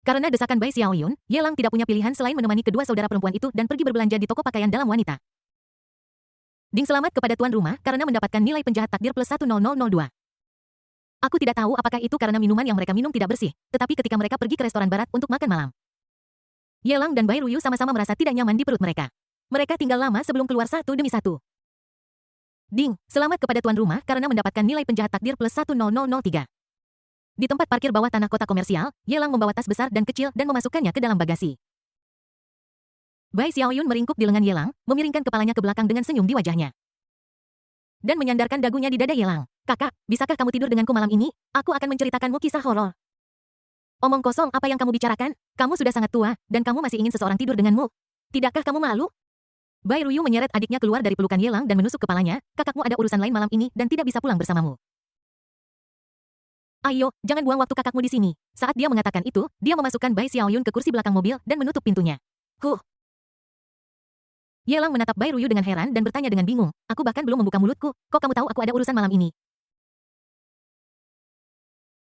Karena desakan Bai Xiaoyun, Ye Lang tidak punya pilihan selain menemani kedua saudara perempuan itu dan pergi berbelanja di toko pakaian dalam wanita. Ding, selamat kepada tuan rumah karena mendapatkan nilai penjahat takdir plus 1002. Aku tidak tahu apakah itu karena minuman yang mereka minum tidak bersih, tetapi ketika mereka pergi ke restoran barat untuk makan malam, Ye Lang dan Bai Ruyu sama-sama merasa tidak nyaman di perut mereka. Mereka tinggal lama sebelum keluar satu demi satu. Ding, selamat kepada tuan rumah karena mendapatkan nilai penjahat takdir plus 1003. Di tempat parkir bawah tanah kota komersial, Ye Lang membawa tas besar dan kecil dan memasukkannya ke dalam bagasi. Bai Xiaoyun meringkuk di lengan Ye Lang, memiringkan kepalanya ke belakang dengan senyum di wajahnya. Dan menyandarkan dagunya di dada Ye Lang. Kakak, bisakah kamu tidur denganku malam ini? Aku akan menceritakanmu kisah horor. Omong kosong, apa yang kamu bicarakan? Kamu sudah sangat tua, dan kamu masih ingin seseorang tidur denganmu? Tidakkah kamu malu? Bai Ruyu menyeret adiknya keluar dari pelukan Ye Lang dan menusuk kepalanya, kakakmu ada urusan lain malam ini dan tidak bisa pulang bersamamu. Ayo, jangan buang waktu kakakmu di sini. Saat dia mengatakan itu, dia memasukkan Bai Xiaoyun ke kursi belakang mobil dan menutup pintunya. Ye Lang menatap Bai Ruyu dengan heran dan bertanya dengan bingung, aku bahkan belum membuka mulutku, kok kamu tahu aku ada urusan malam ini?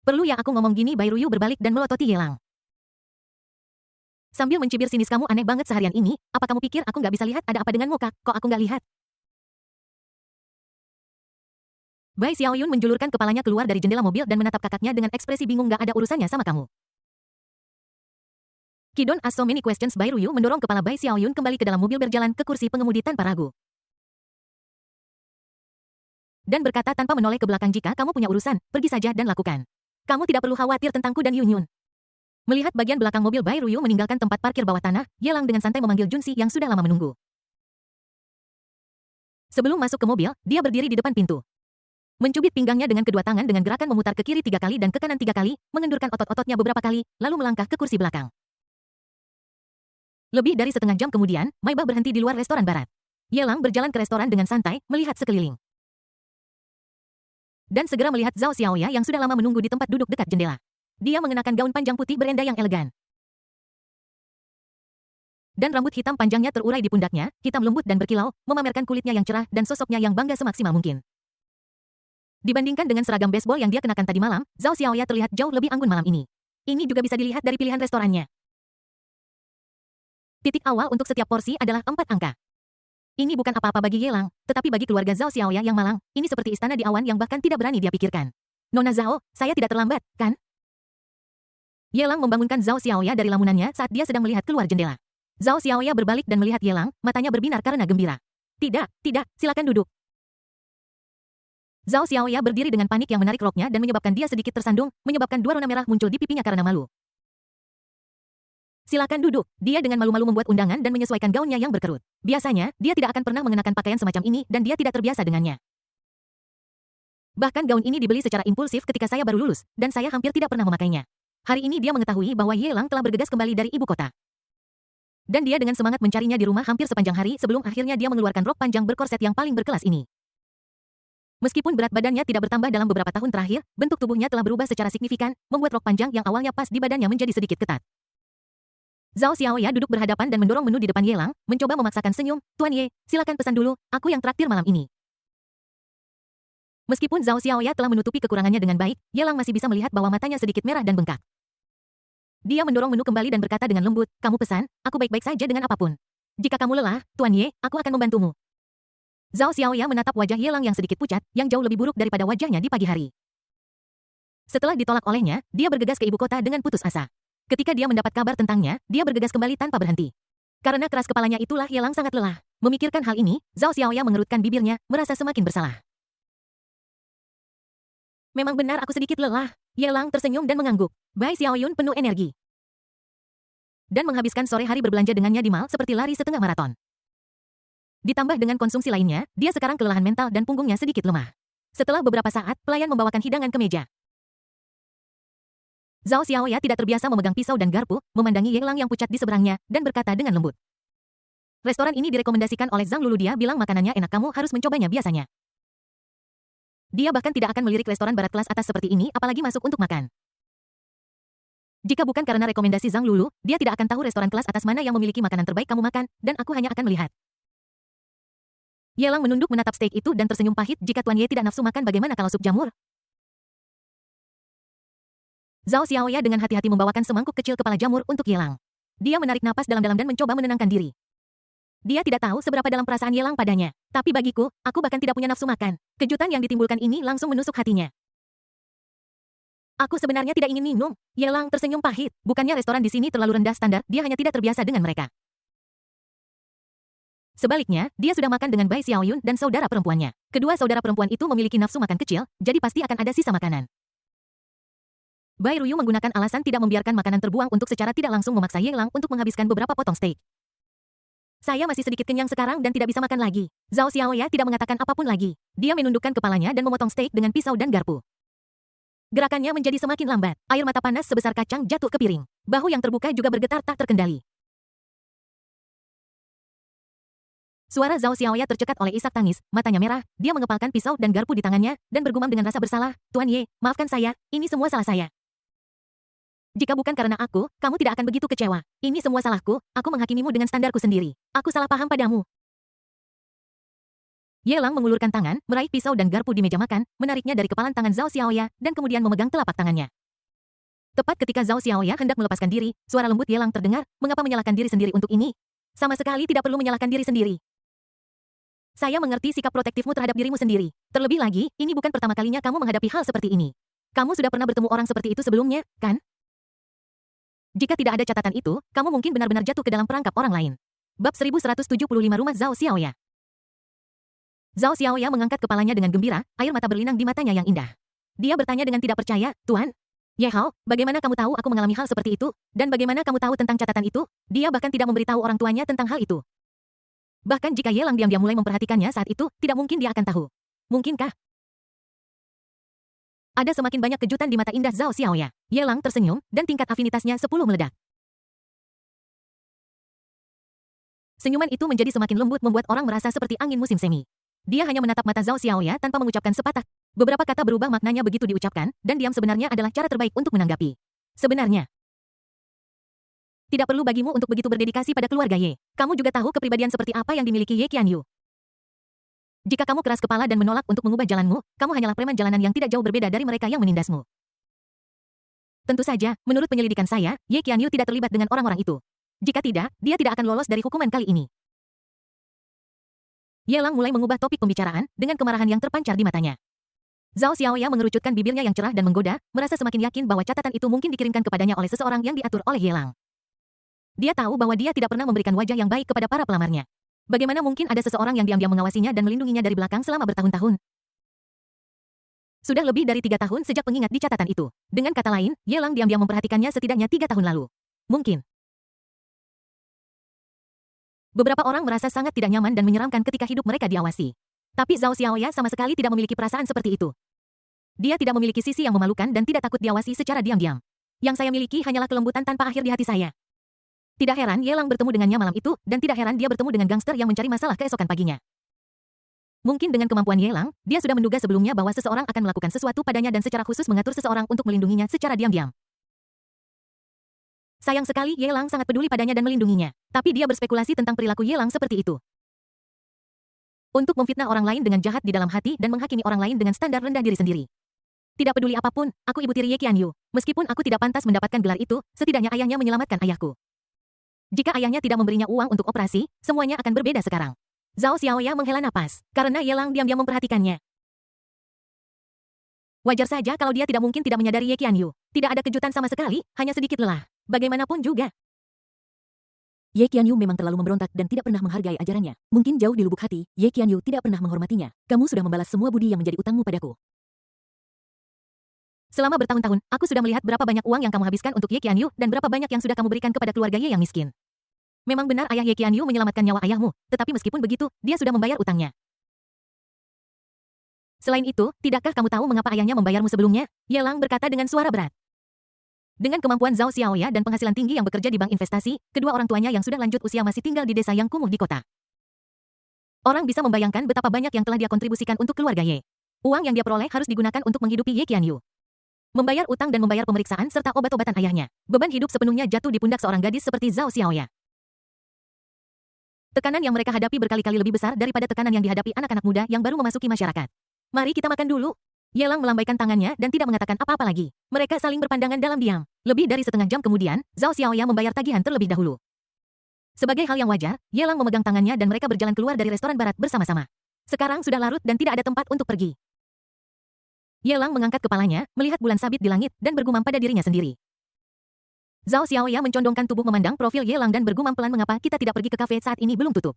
Perlu ya aku ngomong gini? Bai Ruyu berbalik dan melototi Ye Lang. Sambil mencibir sinis, kamu aneh banget seharian ini, apa kamu pikir aku nggak bisa lihat ada apa denganmu, Kak? Kok aku nggak lihat? Bai Xiaoyun menjulurkan kepalanya keluar dari jendela mobil dan menatap kakaknya dengan ekspresi bingung, nggak ada urusannya sama kamu. Kidon ask so many questions. Bai Ruyu mendorong kepala Bai Xiaoyun kembali ke dalam mobil, berjalan ke kursi pengemudi tanpa ragu. Dan berkata tanpa menoleh ke belakang, jika kamu punya urusan, pergi saja dan lakukan. Kamu tidak perlu khawatir tentangku dan Yunyun. Melihat bagian belakang mobil Bai Ruyu meninggalkan tempat parkir bawah tanah, Ye Lang dengan santai memanggil Junsi yang sudah lama menunggu. Sebelum masuk ke mobil, dia berdiri di depan pintu. Mencubit pinggangnya dengan kedua tangan dengan gerakan memutar ke kiri 3 kali dan ke kanan 3 kali, mengendurkan otot-ototnya beberapa kali, lalu melangkah ke kursi belakang. Lebih dari setengah jam kemudian, Maibah berhenti di luar restoran barat. Ye Lang berjalan ke restoran dengan santai, melihat sekeliling. Dan segera melihat Zhao Xiaoya yang sudah lama menunggu di tempat duduk dekat jendela. Dia mengenakan gaun panjang putih berenda yang elegan. Dan rambut hitam panjangnya terurai di pundaknya, hitam lembut dan berkilau, memamerkan kulitnya yang cerah dan sosoknya yang bangga semaksimal mungkin. Dibandingkan dengan seragam baseball yang dia kenakan tadi malam, Zhao Xiaoya terlihat jauh lebih anggun malam ini. Ini juga bisa dilihat dari pilihan restorannya. Titik awal untuk setiap porsi adalah 4 angka. Ini bukan apa-apa bagi Ye Lang, tetapi bagi keluarga Zhao Xiaoya yang malang, ini seperti istana di awan yang bahkan tidak berani dia pikirkan. Nona Zhao, saya tidak terlambat, kan? Ye Lang membangunkan Zhao Xiaoya dari lamunannya saat dia sedang melihat keluar jendela. Zhao Xiaoya berbalik dan melihat Ye Lang, matanya berbinar karena gembira. Tidak, silakan duduk. Zhao Xiaoya berdiri dengan panik yang menarik roknya dan menyebabkan dia sedikit tersandung, menyebabkan dua rona merah muncul di pipinya karena malu. Silakan duduk. Dia dengan malu-malu membuat undangan dan menyesuaikan gaunnya yang berkerut. Biasanya, dia tidak akan pernah mengenakan pakaian semacam ini dan dia tidak terbiasa dengannya. Bahkan gaun ini dibeli secara impulsif ketika saya baru lulus, dan saya hampir tidak pernah memakainya. Hari ini dia mengetahui bahwa Ye Lang telah bergegas kembali dari ibu kota. Dan dia dengan semangat mencarinya di rumah hampir sepanjang hari sebelum akhirnya dia mengeluarkan rok panjang berkorset yang paling berkelas ini. Meskipun berat badannya tidak bertambah dalam beberapa tahun terakhir, bentuk tubuhnya telah berubah secara signifikan, membuat rok panjang yang awalnya pas di badannya menjadi sedikit ketat. Zhao Xiaoya duduk berhadapan dan mendorong menu di depan Ye Lang, mencoba memaksakan senyum. Tuan Ye, silakan pesan dulu, aku yang traktir malam ini. Meskipun Zhao Xiaoya telah menutupi kekurangannya dengan baik, Ye Lang masih bisa melihat bahwa matanya sedikit merah dan bengkak. Dia mendorong menu kembali dan berkata dengan lembut, kamu pesan, aku baik-baik saja dengan apapun. Jika kamu lelah, Tuan Ye, aku akan membantumu. Zhao Xiaoya menatap wajah Ye Lang yang sedikit pucat, yang jauh lebih buruk daripada wajahnya di pagi hari. Setelah ditolak olehnya, dia bergegas ke ibu kota dengan putus asa. Ketika dia mendapat kabar tentangnya, dia bergegas kembali tanpa berhenti. Karena keras kepalanya itulah Ye Lang sangat lelah. Memikirkan hal ini, Zhao Xiaoya mengerutkan bibirnya, merasa semakin bersalah. Memang benar aku sedikit lelah. Ye Lang tersenyum dan mengangguk. Bai Xiaoyun penuh energi. Dan menghabiskan sore hari berbelanja dengannya di mall seperti lari setengah maraton. Ditambah dengan konsumsi lainnya, dia sekarang kelelahan mental dan punggungnya sedikit lemah. Setelah beberapa saat, pelayan membawakan hidangan ke meja. Zhao Xiaoya tidak terbiasa memegang pisau dan garpu, memandangi Ye Lang yang pucat di seberangnya, dan berkata dengan lembut. Restoran ini direkomendasikan oleh Zhang Lulu, dia bilang makanannya enak, kamu harus mencobanya biasanya. Dia bahkan tidak akan melirik restoran barat kelas atas seperti ini apalagi masuk untuk makan. Jika bukan karena rekomendasi Zhang Lulu, dia tidak akan tahu restoran kelas atas mana yang memiliki makanan terbaik kamu makan, dan aku hanya akan melihat. Ye Lang menunduk menatap steak itu dan tersenyum pahit. Jika Tuan Ye tidak nafsu makan, bagaimana kalau sup jamur? Zhao Xiaoya dengan hati-hati membawakan semangkuk kecil kepala jamur untuk Ye Lang. Dia menarik napas dalam-dalam dan mencoba menenangkan diri. Dia tidak tahu seberapa dalam perasaan Ye Lang padanya. Tapi bagiku, aku bahkan tidak punya nafsu makan. Kejutan yang ditimbulkan ini langsung menusuk hatinya. Aku sebenarnya tidak ingin minum. Ye Lang tersenyum pahit. Bukannya restoran di sini terlalu rendah standar, dia hanya tidak terbiasa dengan mereka. Sebaliknya, dia sudah makan dengan Bai Xiaoyun dan saudara perempuannya. Kedua saudara perempuan itu memiliki nafsu makan kecil, jadi pasti akan ada sisa makanan. Bai Ruyu menggunakan alasan tidak membiarkan makanan terbuang untuk secara tidak langsung memaksa Ye Lang untuk menghabiskan beberapa potong steak. Saya masih sedikit kenyang sekarang dan tidak bisa makan lagi. Zhao Xiaoya tidak mengatakan apapun lagi. Dia menundukkan kepalanya dan memotong steak dengan pisau dan garpu. Gerakannya menjadi semakin lambat. Air mata panas sebesar kacang jatuh ke piring. Bahu yang terbuka juga bergetar tak terkendali. Suara Zhao Xiaoya tercekat oleh isak tangis, matanya merah, dia mengepalkan pisau dan garpu di tangannya, dan bergumam dengan rasa bersalah, Tuan Ye, maafkan saya, ini semua salah saya. Jika bukan karena aku, kamu tidak akan begitu kecewa. Ini semua salahku, aku menghakimimu dengan standarku sendiri. Aku salah paham padamu. Ye Lang mengulurkan tangan, meraih pisau dan garpu di meja makan, menariknya dari kepalan tangan Zhao Xiaoya, dan kemudian memegang telapak tangannya. Tepat ketika Zhao Xiaoya hendak melepaskan diri, suara lembut Ye Lang terdengar, mengapa menyalahkan diri sendiri untuk ini? Sama sekali tidak perlu menyalahkan diri sendiri. Saya mengerti sikap protektifmu terhadap dirimu sendiri. Terlebih lagi, ini bukan pertama kalinya kamu menghadapi hal seperti ini. Kamu sudah pernah bertemu orang seperti itu sebelumnya, kan? Jika tidak ada catatan itu, kamu mungkin benar-benar jatuh ke dalam perangkap orang lain. Bab 1175 Rumah Zhao Xiaoya. Zhao Xiaoya mengangkat kepalanya dengan gembira, air mata berlinang di matanya yang indah. Dia bertanya dengan tidak percaya, Tuan? Ye Hao, bagaimana kamu tahu aku mengalami hal seperti itu? Dan bagaimana kamu tahu tentang catatan itu? Dia bahkan tidak memberitahu orang tuanya tentang hal itu. Bahkan jika Ye Lang diam-diam mulai memperhatikannya saat itu, tidak mungkin dia akan tahu. Mungkinkah? Ada semakin banyak kejutan di mata indah Zhao Xiaoya. Ye Lang tersenyum, dan tingkat afinitasnya 10 meledak. Senyuman itu menjadi semakin lembut membuat orang merasa seperti angin musim semi. Dia hanya menatap mata Zhao Xiaoya tanpa mengucapkan sepatah. Beberapa kata berubah maknanya begitu diucapkan, dan diam sebenarnya adalah cara terbaik untuk menanggapi. Sebenarnya. Tidak perlu bagimu untuk begitu berdedikasi pada keluarga Ye. Kamu juga tahu kepribadian seperti apa yang dimiliki Ye Qianyu. Jika kamu keras kepala dan menolak untuk mengubah jalanmu, kamu hanyalah preman jalanan yang tidak jauh berbeda dari mereka yang menindasmu. Tentu saja, menurut penyelidikan saya, Ye Qianyu tidak terlibat dengan orang-orang itu. Jika tidak, dia tidak akan lolos dari hukuman kali ini. Ye Lang mulai mengubah topik pembicaraan, dengan kemarahan yang terpancar di matanya. Zhao Xiaoya mengerucutkan bibirnya yang cerah dan menggoda, merasa semakin yakin bahwa catatan itu mungkin dikirimkan kepadanya oleh seseorang yang diatur oleh Ye Lang. Dia tahu bahwa dia tidak pernah memberikan wajah yang baik kepada para pelamarnya. Bagaimana mungkin ada seseorang yang diam-diam mengawasinya dan melindunginya dari belakang selama bertahun-tahun? Sudah lebih dari 3 tahun sejak pengingat di catatan itu. Dengan kata lain, Ye Lang diam-diam memperhatikannya setidaknya 3 tahun lalu. Mungkin. Beberapa orang merasa sangat tidak nyaman dan menyeramkan ketika hidup mereka diawasi. Tapi Zhao Xiaoya sama sekali tidak memiliki perasaan seperti itu. Dia tidak memiliki sisi yang memalukan dan tidak takut diawasi secara diam-diam. Yang saya miliki hanyalah kelembutan tanpa akhir di hati saya. Tidak heran Ye Lang bertemu dengannya malam itu, dan tidak heran dia bertemu dengan gangster yang mencari masalah keesokan paginya. Mungkin dengan kemampuan Ye Lang, dia sudah menduga sebelumnya bahwa seseorang akan melakukan sesuatu padanya dan secara khusus mengatur seseorang untuk melindunginya secara diam-diam. Sayang sekali Ye Lang sangat peduli padanya dan melindunginya. Tapi dia berspekulasi tentang perilaku Ye Lang seperti itu. Untuk memfitnah orang lain dengan jahat di dalam hati dan menghakimi orang lain dengan standar rendah diri sendiri. Tidak peduli apapun, aku ibu tiri Ye Qianyu. Meskipun aku tidak pantas mendapatkan gelar itu, setidaknya ayahnya menyelamatkan ayahku. Jika ayahnya tidak memberinya uang untuk operasi, semuanya akan berbeda sekarang. Zhao Xiaoya menghela napas, karena Ye Lang diam-diam memperhatikannya. Wajar saja kalau dia tidak mungkin tidak menyadari Ye Qianyu. Tidak ada kejutan sama sekali, hanya sedikit lelah. Bagaimanapun juga. Ye Qianyu memang terlalu memberontak dan tidak pernah menghargai ajarannya. Mungkin jauh di lubuk hati, Ye Qianyu tidak pernah menghormatinya. Kamu sudah membalas semua budi yang menjadi utangmu padaku. Selama bertahun-tahun, aku sudah melihat berapa banyak uang yang kamu habiskan untuk Ye Qianyu dan berapa banyak yang sudah kamu berikan kepada keluarga Ye yang miskin. Memang benar ayah Ye Qianyu menyelamatkan nyawa ayahmu, tetapi meskipun begitu, dia sudah membayar utangnya. Selain itu, tidakkah kamu tahu mengapa ayahnya membayarmu sebelumnya? Ye Lang berkata dengan suara berat. Dengan kemampuan Zhao Xiaoya dan penghasilan tinggi yang bekerja di bank investasi, kedua orang tuanya yang sudah lanjut usia masih tinggal di desa yang kumuh di kota. Orang bisa membayangkan betapa banyak yang telah dia kontribusikan untuk keluarga Ye. Uang yang dia peroleh harus digunakan untuk menghidupi Ye Qianyu. Membayar utang dan membayar pemeriksaan serta obat-obatan ayahnya. Beban hidup sepenuhnya jatuh di pundak seorang gadis seperti Zhao Xiaoya. Tekanan yang mereka hadapi berkali-kali lebih besar daripada tekanan yang dihadapi anak-anak muda yang baru memasuki masyarakat. Mari kita makan dulu. Ye Lang melambaikan tangannya dan tidak mengatakan apa-apa lagi. Mereka saling berpandangan dalam diam. Lebih dari setengah jam kemudian, Zhao Xiaoya membayar tagihan terlebih dahulu. Sebagai hal yang wajar, Ye Lang memegang tangannya dan mereka berjalan keluar dari restoran barat bersama-sama. Sekarang sudah larut dan tidak ada tempat untuk pergi. Ye Lang mengangkat kepalanya, melihat bulan sabit di langit, dan bergumam pada dirinya sendiri. Zhao Xiaoya mencondongkan tubuh memandang profil Ye Lang dan bergumam pelan mengapa kita tidak pergi ke kafe saat ini belum tutup.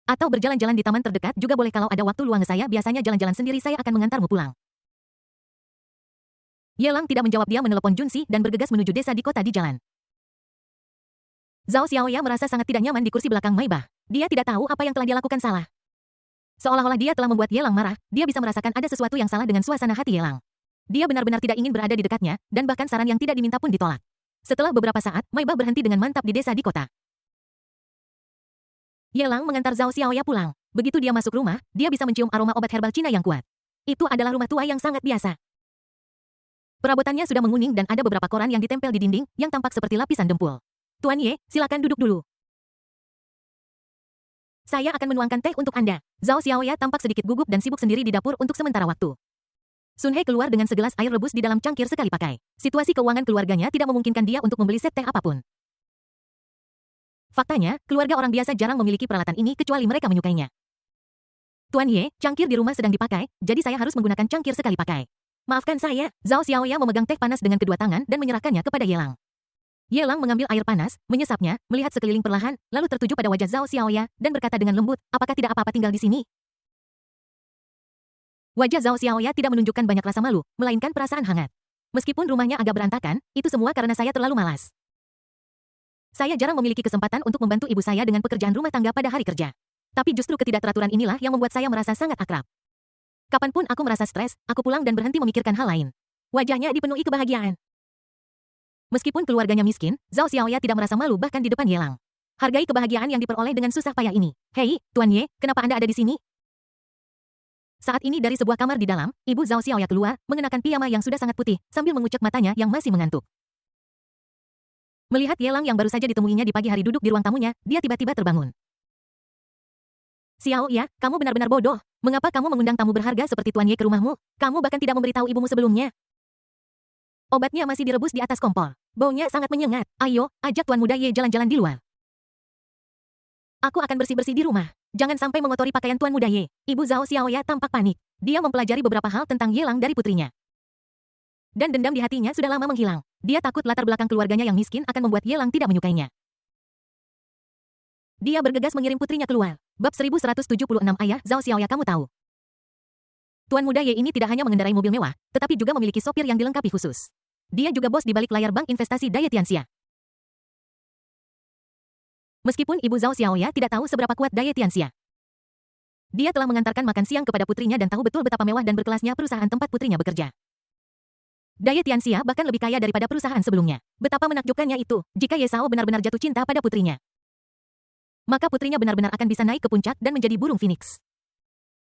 Atau berjalan-jalan di taman terdekat juga boleh kalau ada waktu luang saya biasanya jalan-jalan sendiri saya akan mengantarmu pulang. Ye Lang tidak menjawab dia menelepon Junsi dan bergegas menuju desa di kota di jalan. Zhao Xiaoya merasa sangat tidak nyaman di kursi belakang Maibah. Dia tidak tahu apa yang telah dia lakukan salah. Seolah-olah dia telah membuat Ye Lang marah, dia bisa merasakan ada sesuatu yang salah dengan suasana hati Ye Lang. Dia benar-benar tidak ingin berada di dekatnya, dan bahkan saran yang tidak diminta pun ditolak. Setelah beberapa saat, Maibah berhenti dengan mantap di desa di kota. Ye Lang mengantar Zhao Xiaoya pulang. Begitu dia masuk rumah, dia bisa mencium aroma obat herbal Cina yang kuat. Itu adalah rumah tua yang sangat biasa. Perabotannya sudah menguning dan ada beberapa koran yang ditempel di dinding, yang tampak seperti lapisan dempul. Tuan Ye, silakan duduk dulu. Saya akan menuangkan teh untuk Anda. Zhao Xiaoya tampak sedikit gugup dan sibuk sendiri di dapur untuk sementara waktu. Sun He keluar dengan segelas air rebus di dalam cangkir sekali pakai. Situasi keuangan keluarganya tidak memungkinkan dia untuk membeli set teh apapun. Faktanya, keluarga orang biasa jarang memiliki peralatan ini kecuali mereka menyukainya. Tuan Ye, cangkir di rumah sedang dipakai, jadi saya harus menggunakan cangkir sekali pakai. Maafkan saya, Zhao Xiaoya memegang teh panas dengan kedua tangan dan menyerahkannya kepada Ye Lang. Ye Lang mengambil air panas, menyesapnya, melihat sekeliling perlahan, lalu tertuju pada wajah Zhao Xiaoya, dan berkata dengan lembut, apakah tidak apa-apa tinggal di sini? Wajah Zhao Xiaoya tidak menunjukkan banyak rasa malu, melainkan perasaan hangat. Meskipun rumahnya agak berantakan, itu semua karena saya terlalu malas. Saya jarang memiliki kesempatan untuk membantu ibu saya dengan pekerjaan rumah tangga pada hari kerja. Tapi justru ketidakteraturan inilah yang membuat saya merasa sangat akrab. Kapanpun aku merasa stres, aku pulang dan berhenti memikirkan hal lain. Wajahnya dipenuhi kebahagiaan. Meskipun keluarganya miskin, Zhao Xiaoya tidak merasa malu bahkan di depan Ye Lang. Hargai kebahagiaan yang diperoleh dengan susah payah ini. Hei, Tuan Ye, kenapa Anda ada di sini? Saat ini dari sebuah kamar di dalam, Ibu Zhao Xiaoya keluar, mengenakan piyama yang sudah sangat putih, sambil mengucek matanya yang masih mengantuk. Melihat Ye Lang yang baru saja ditemuinya di pagi hari duduk di ruang tamunya, dia tiba-tiba terbangun. Xiao ya, kamu benar-benar bodoh. Mengapa kamu mengundang tamu berharga seperti Tuan Ye ke rumahmu? Kamu bahkan tidak memberitahu ibumu sebelumnya. Obatnya masih direbus di atas kompor. Baunya sangat menyengat. Ayo, ajak Tuan Muda Ye jalan-jalan di luar. Aku akan bersih-bersih di rumah. Jangan sampai mengotori pakaian Tuan Muda Ye. Ibu Zhao Xiaoya tampak panik. Dia mempelajari beberapa hal tentang Ye Lang dari putrinya. Dan dendam di hatinya sudah lama menghilang. Dia takut latar belakang keluarganya yang miskin akan membuat Ye Lang tidak menyukainya. Dia bergegas mengirim putrinya keluar. Bab 1176 Ayah Zhao Xiaoya kamu tahu. Tuan muda Ye ini tidak hanya mengendarai mobil mewah, tetapi juga memiliki sopir yang dilengkapi khusus. Dia juga bos di balik layar bank investasi Daya Tianxia. Meskipun Ibu Zhao Xiaoya tidak tahu seberapa kuat Daya Tianxia, dia telah mengantarkan makan siang kepada putrinya dan tahu betul betapa mewah dan berkelasnya perusahaan tempat putrinya bekerja. Daya Tianxia bahkan lebih kaya daripada perusahaan sebelumnya. Betapa menakjubkannya itu, jika Ye Shao benar-benar jatuh cinta pada putrinya. Maka putrinya benar-benar akan bisa naik ke puncak dan menjadi burung phoenix.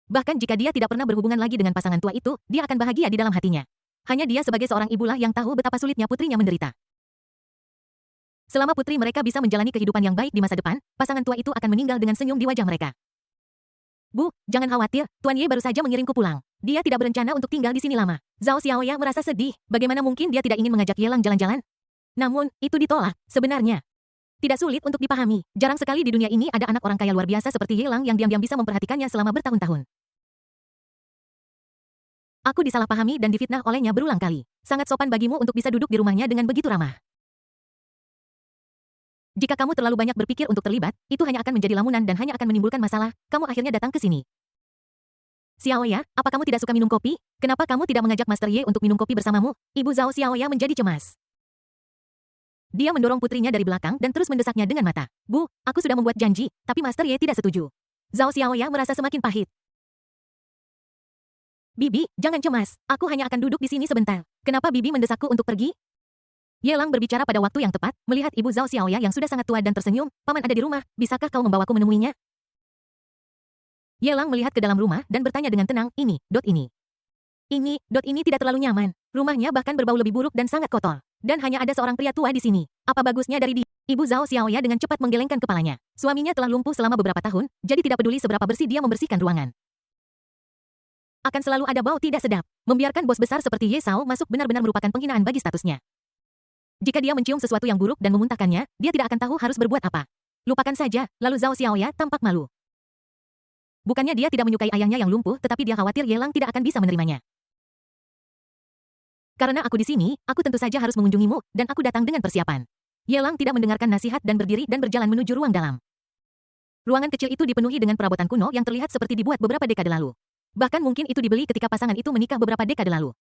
Bahkan jika dia tidak pernah berhubungan lagi dengan pasangan tua itu, dia akan bahagia di dalam hatinya. Hanya dia sebagai seorang ibulah yang tahu betapa sulitnya putrinya menderita. Selama putri mereka bisa menjalani kehidupan yang baik di masa depan, pasangan tua itu akan meninggal dengan senyum di wajah mereka. Bu, jangan khawatir, Tuan Ye baru saja mengirimku pulang. Dia tidak berencana untuk tinggal di sini lama. Zhao Xiaoya merasa sedih. Bagaimana mungkin dia tidak ingin mengajak Ye Lang jalan-jalan? Namun, itu ditolak, sebenarnya. Tidak sulit untuk dipahami. Jarang sekali di dunia ini ada anak orang kaya luar biasa seperti Ye Lang yang diam-diam bisa memperhatikannya selama bertahun-tahun. Aku disalahpahami dan difitnah olehnya berulang kali. Sangat sopan bagimu untuk bisa duduk di rumahnya dengan begitu ramah. Jika kamu terlalu banyak berpikir untuk terlibat, itu hanya akan menjadi lamunan dan hanya akan menimbulkan masalah. Kamu akhirnya datang ke sini. Xiaoya, apa kamu tidak suka minum kopi? Kenapa kamu tidak mengajak Master Ye untuk minum kopi bersamamu? Ibu Zhao Xiaoya menjadi cemas. Dia mendorong putrinya dari belakang dan terus mendesaknya dengan mata. Bu, aku sudah membuat janji, tapi Master Ye tidak setuju. Zhao Xiaoya merasa semakin pahit. Bibi, jangan cemas. Aku hanya akan duduk di sini sebentar. Kenapa Bibi mendesakku untuk pergi? Ye Lang berbicara pada waktu yang tepat, melihat Ibu Zhao Xiaoya yang sudah sangat tua dan tersenyum. Paman ada di rumah, bisakah kau membawaku menemuinya? Ye Lang melihat ke dalam rumah dan bertanya dengan tenang, ini tidak terlalu nyaman. Rumahnya bahkan berbau lebih buruk dan sangat kotor. Dan hanya ada seorang pria tua di sini. Apa bagusnya dari dia? Ibu Zhao Xiaoya dengan cepat menggelengkan kepalanya. Suaminya telah lumpuh selama beberapa tahun, jadi tidak peduli seberapa bersih dia membersihkan ruangan. Akan selalu ada bau tidak sedap. Membiarkan bos besar seperti Ye Shao masuk benar-benar merupakan penghinaan bagi statusnya. Jika dia mencium sesuatu yang buruk dan memuntahkannya, dia tidak akan tahu harus berbuat apa. Lupakan saja, lalu Zhao Xiaoya tampak malu. Bukannya dia tidak menyukai ayahnya yang lumpuh, tetapi dia khawatir Ye Lang tidak akan bisa menerimanya. Karena aku di sini, aku tentu saja harus mengunjungimu, dan aku datang dengan persiapan. Ye Lang tidak mendengarkan nasihat dan berdiri dan berjalan menuju ruang dalam. Ruangan kecil itu dipenuhi dengan perabotan kuno yang terlihat seperti dibuat beberapa dekade lalu. Bahkan mungkin itu dibeli ketika pasangan itu menikah beberapa dekade lalu.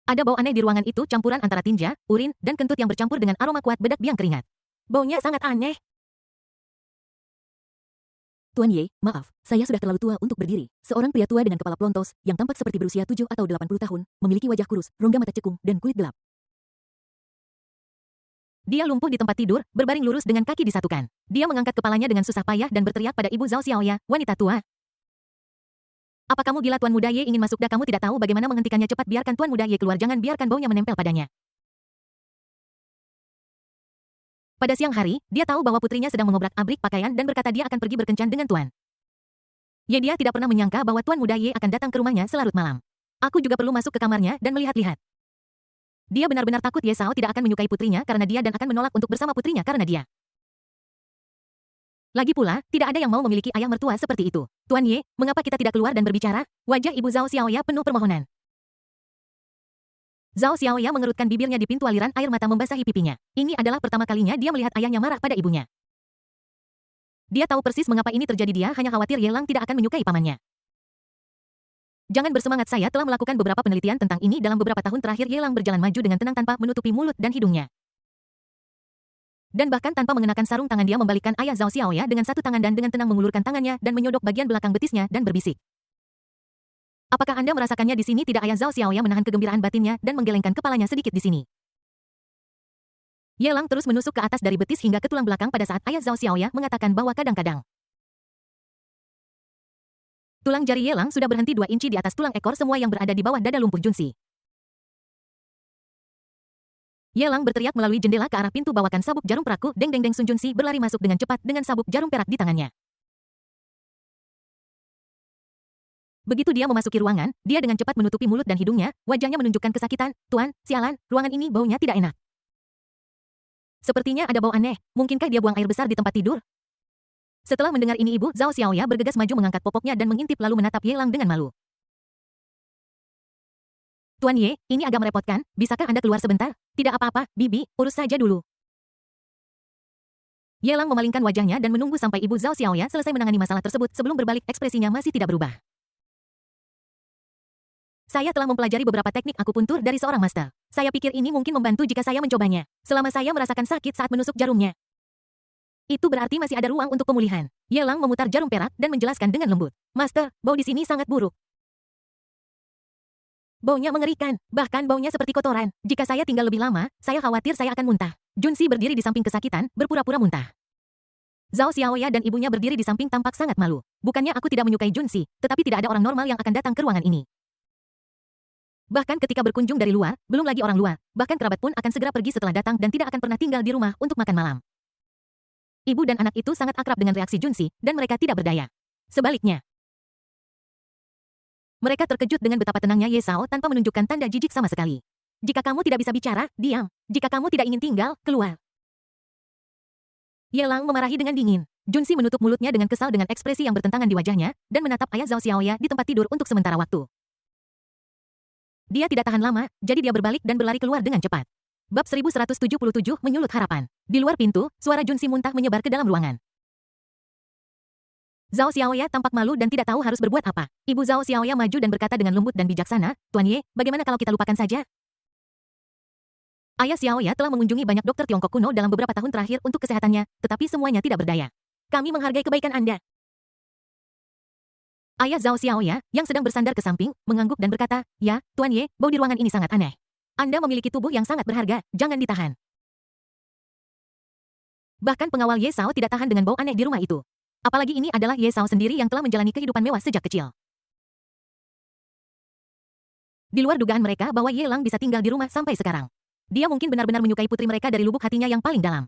Ada bau aneh di ruangan itu campuran antara tinja, urin, dan kentut yang bercampur dengan aroma kuat bedak biang keringat. Baunya sangat aneh. Tuan Ye, maaf, saya sudah terlalu tua untuk berdiri. Seorang pria tua dengan kepala pelontos, yang tampak seperti berusia 7 atau 80 tahun, memiliki wajah kurus, rongga mata cekung, dan kulit gelap. Dia lumpuh di tempat tidur, berbaring lurus dengan kaki disatukan. Dia mengangkat kepalanya dengan susah payah dan berteriak pada Ibu Zhao Xiaoya, wanita tua. Apa kamu gila Tuan Muda Ye ingin masuk dan kamu tidak tahu bagaimana menghentikannya cepat biarkan Tuan Muda Ye keluar jangan biarkan baunya menempel padanya. Pada siang hari, dia tahu bahwa putrinya sedang mengobrak-abrik pakaian dan berkata dia akan pergi berkencan dengan Tuan. Ye dia tidak pernah menyangka bahwa Tuan Muda Ye akan datang ke rumahnya selarut malam. Aku juga perlu masuk ke kamarnya dan melihat-lihat. Dia benar-benar takut Ye Shao tidak akan menyukai putrinya karena dia dan akan menolak untuk bersama putrinya karena dia. Lagi pula, tidak ada yang mau memiliki ayah mertua seperti itu. Tuan Ye, mengapa kita tidak keluar dan berbicara? Wajah Ibu Zhao Xiaoya penuh permohonan. Zhao Xiaoya mengerutkan bibirnya di pintu aliran air mata membasahi pipinya. Ini adalah pertama kalinya dia melihat ayahnya marah pada ibunya. Dia tahu persis mengapa ini terjadi dia hanya khawatir Ye Lang tidak akan menyukai pamannya. Jangan bersemangat saya telah melakukan beberapa penelitian tentang ini dalam beberapa tahun terakhir Ye Lang berjalan maju dengan tenang tanpa menutupi mulut dan hidungnya. Dan bahkan tanpa mengenakan sarung tangan dia membalikkan ayah Zhao Xiaoya dengan satu tangan dan dengan tenang mengulurkan tangannya dan menyodok bagian belakang betisnya dan berbisik. Apakah Anda merasakannya di sini tidak ayah Zhao Xiaoya menahan kegembiraan batinnya dan menggelengkan kepalanya sedikit di sini. Ye Lang terus menusuk ke atas dari betis hingga ke tulang belakang pada saat ayah Zhao Xiaoya mengatakan bahwa kadang-kadang tulang jari Ye Lang sudah berhenti 2 inci di atas tulang ekor semua yang berada di bawah dada lumpuh Junsi. Ye Lang berteriak melalui jendela ke arah pintu bawakan sabuk jarum perakku deng deng deng Sun Junsi berlari masuk dengan cepat dengan sabuk jarum perak di tangannya. Begitu dia memasuki ruangan, dia dengan cepat menutupi mulut dan hidungnya, wajahnya menunjukkan kesakitan. Tuan, sialan, ruangan ini baunya tidak enak. Sepertinya ada bau aneh, mungkinkah dia buang air besar di tempat tidur? Setelah mendengar ini Ibu Zhao Xiaoya bergegas maju mengangkat popoknya dan mengintip lalu menatap Ye Lang dengan malu. Tuan Ye, ini agak merepotkan, bisakah Anda keluar sebentar? Tidak apa-apa, Bibi, urus saja dulu. Ye Lang memalingkan wajahnya dan menunggu sampai Ibu Zhao Xiaoya selesai menangani masalah tersebut sebelum berbalik ekspresinya masih tidak berubah. Saya telah mempelajari beberapa teknik akupuntur dari seorang master. Saya pikir ini mungkin membantu jika saya mencobanya. Selama saya merasakan sakit saat menusuk jarumnya. Itu berarti masih ada ruang untuk pemulihan. Yelang memutar jarum perak dan menjelaskan dengan lembut. Master, bau di sini sangat buruk. Baunya mengerikan, bahkan baunya seperti kotoran. Jika saya tinggal lebih lama, saya khawatir saya akan muntah. Junsi berdiri di samping kesakitan, berpura-pura muntah. Zhao Xiaoya dan ibunya berdiri di samping tampak sangat malu. Bukannya aku tidak menyukai Junsi, tetapi tidak ada orang normal yang akan datang ke ruangan ini. Bahkan ketika berkunjung dari luar, belum lagi orang luar, bahkan kerabat pun akan segera pergi setelah datang dan tidak akan pernah tinggal di rumah untuk makan malam. Ibu dan anak itu sangat akrab dengan reaksi Junsi, dan mereka tidak berdaya. Sebaliknya, mereka terkejut dengan betapa tenangnya Ye Sao tanpa menunjukkan tanda jijik sama sekali. Jika kamu tidak bisa bicara, diam. Jika kamu tidak ingin tinggal, keluar. Ye Lang memarahi dengan dingin. Junsi menutup mulutnya dengan kesal dengan ekspresi yang bertentangan di wajahnya, dan menatap ayah Zhao Xiaoya di tempat tidur untuk sementara waktu. Dia tidak tahan lama, jadi dia berbalik dan berlari keluar dengan cepat. Bab 1177 menyulut harapan. Di luar pintu, suara Junsi muntah menyebar ke dalam ruangan. Zhao Xiaoya tampak malu dan tidak tahu harus berbuat apa. Ibu Zhao Xiaoya maju dan berkata dengan lembut dan bijaksana, "Tuan Ye, bagaimana kalau kita lupakan saja?" Ayah Xiaoya telah mengunjungi banyak dokter Tiongkok kuno dalam beberapa tahun terakhir untuk kesehatannya, tetapi semuanya tidak berdaya. Kami menghargai kebaikan Anda. Ayah Zhao Xiaoya, yang sedang bersandar ke samping, mengangguk dan berkata, "Ya, Tuan Ye, bau di ruangan ini sangat aneh. Anda memiliki tubuh yang sangat berharga, jangan ditahan." Bahkan pengawal Ye Sao tidak tahan dengan bau aneh di rumah itu. Apalagi ini adalah Ye Sao sendiri yang telah menjalani kehidupan mewah sejak kecil. Di luar dugaan mereka bahwa Ye Lang bisa tinggal di rumah sampai sekarang. Dia mungkin benar-benar menyukai putri mereka dari lubuk hatinya yang paling dalam.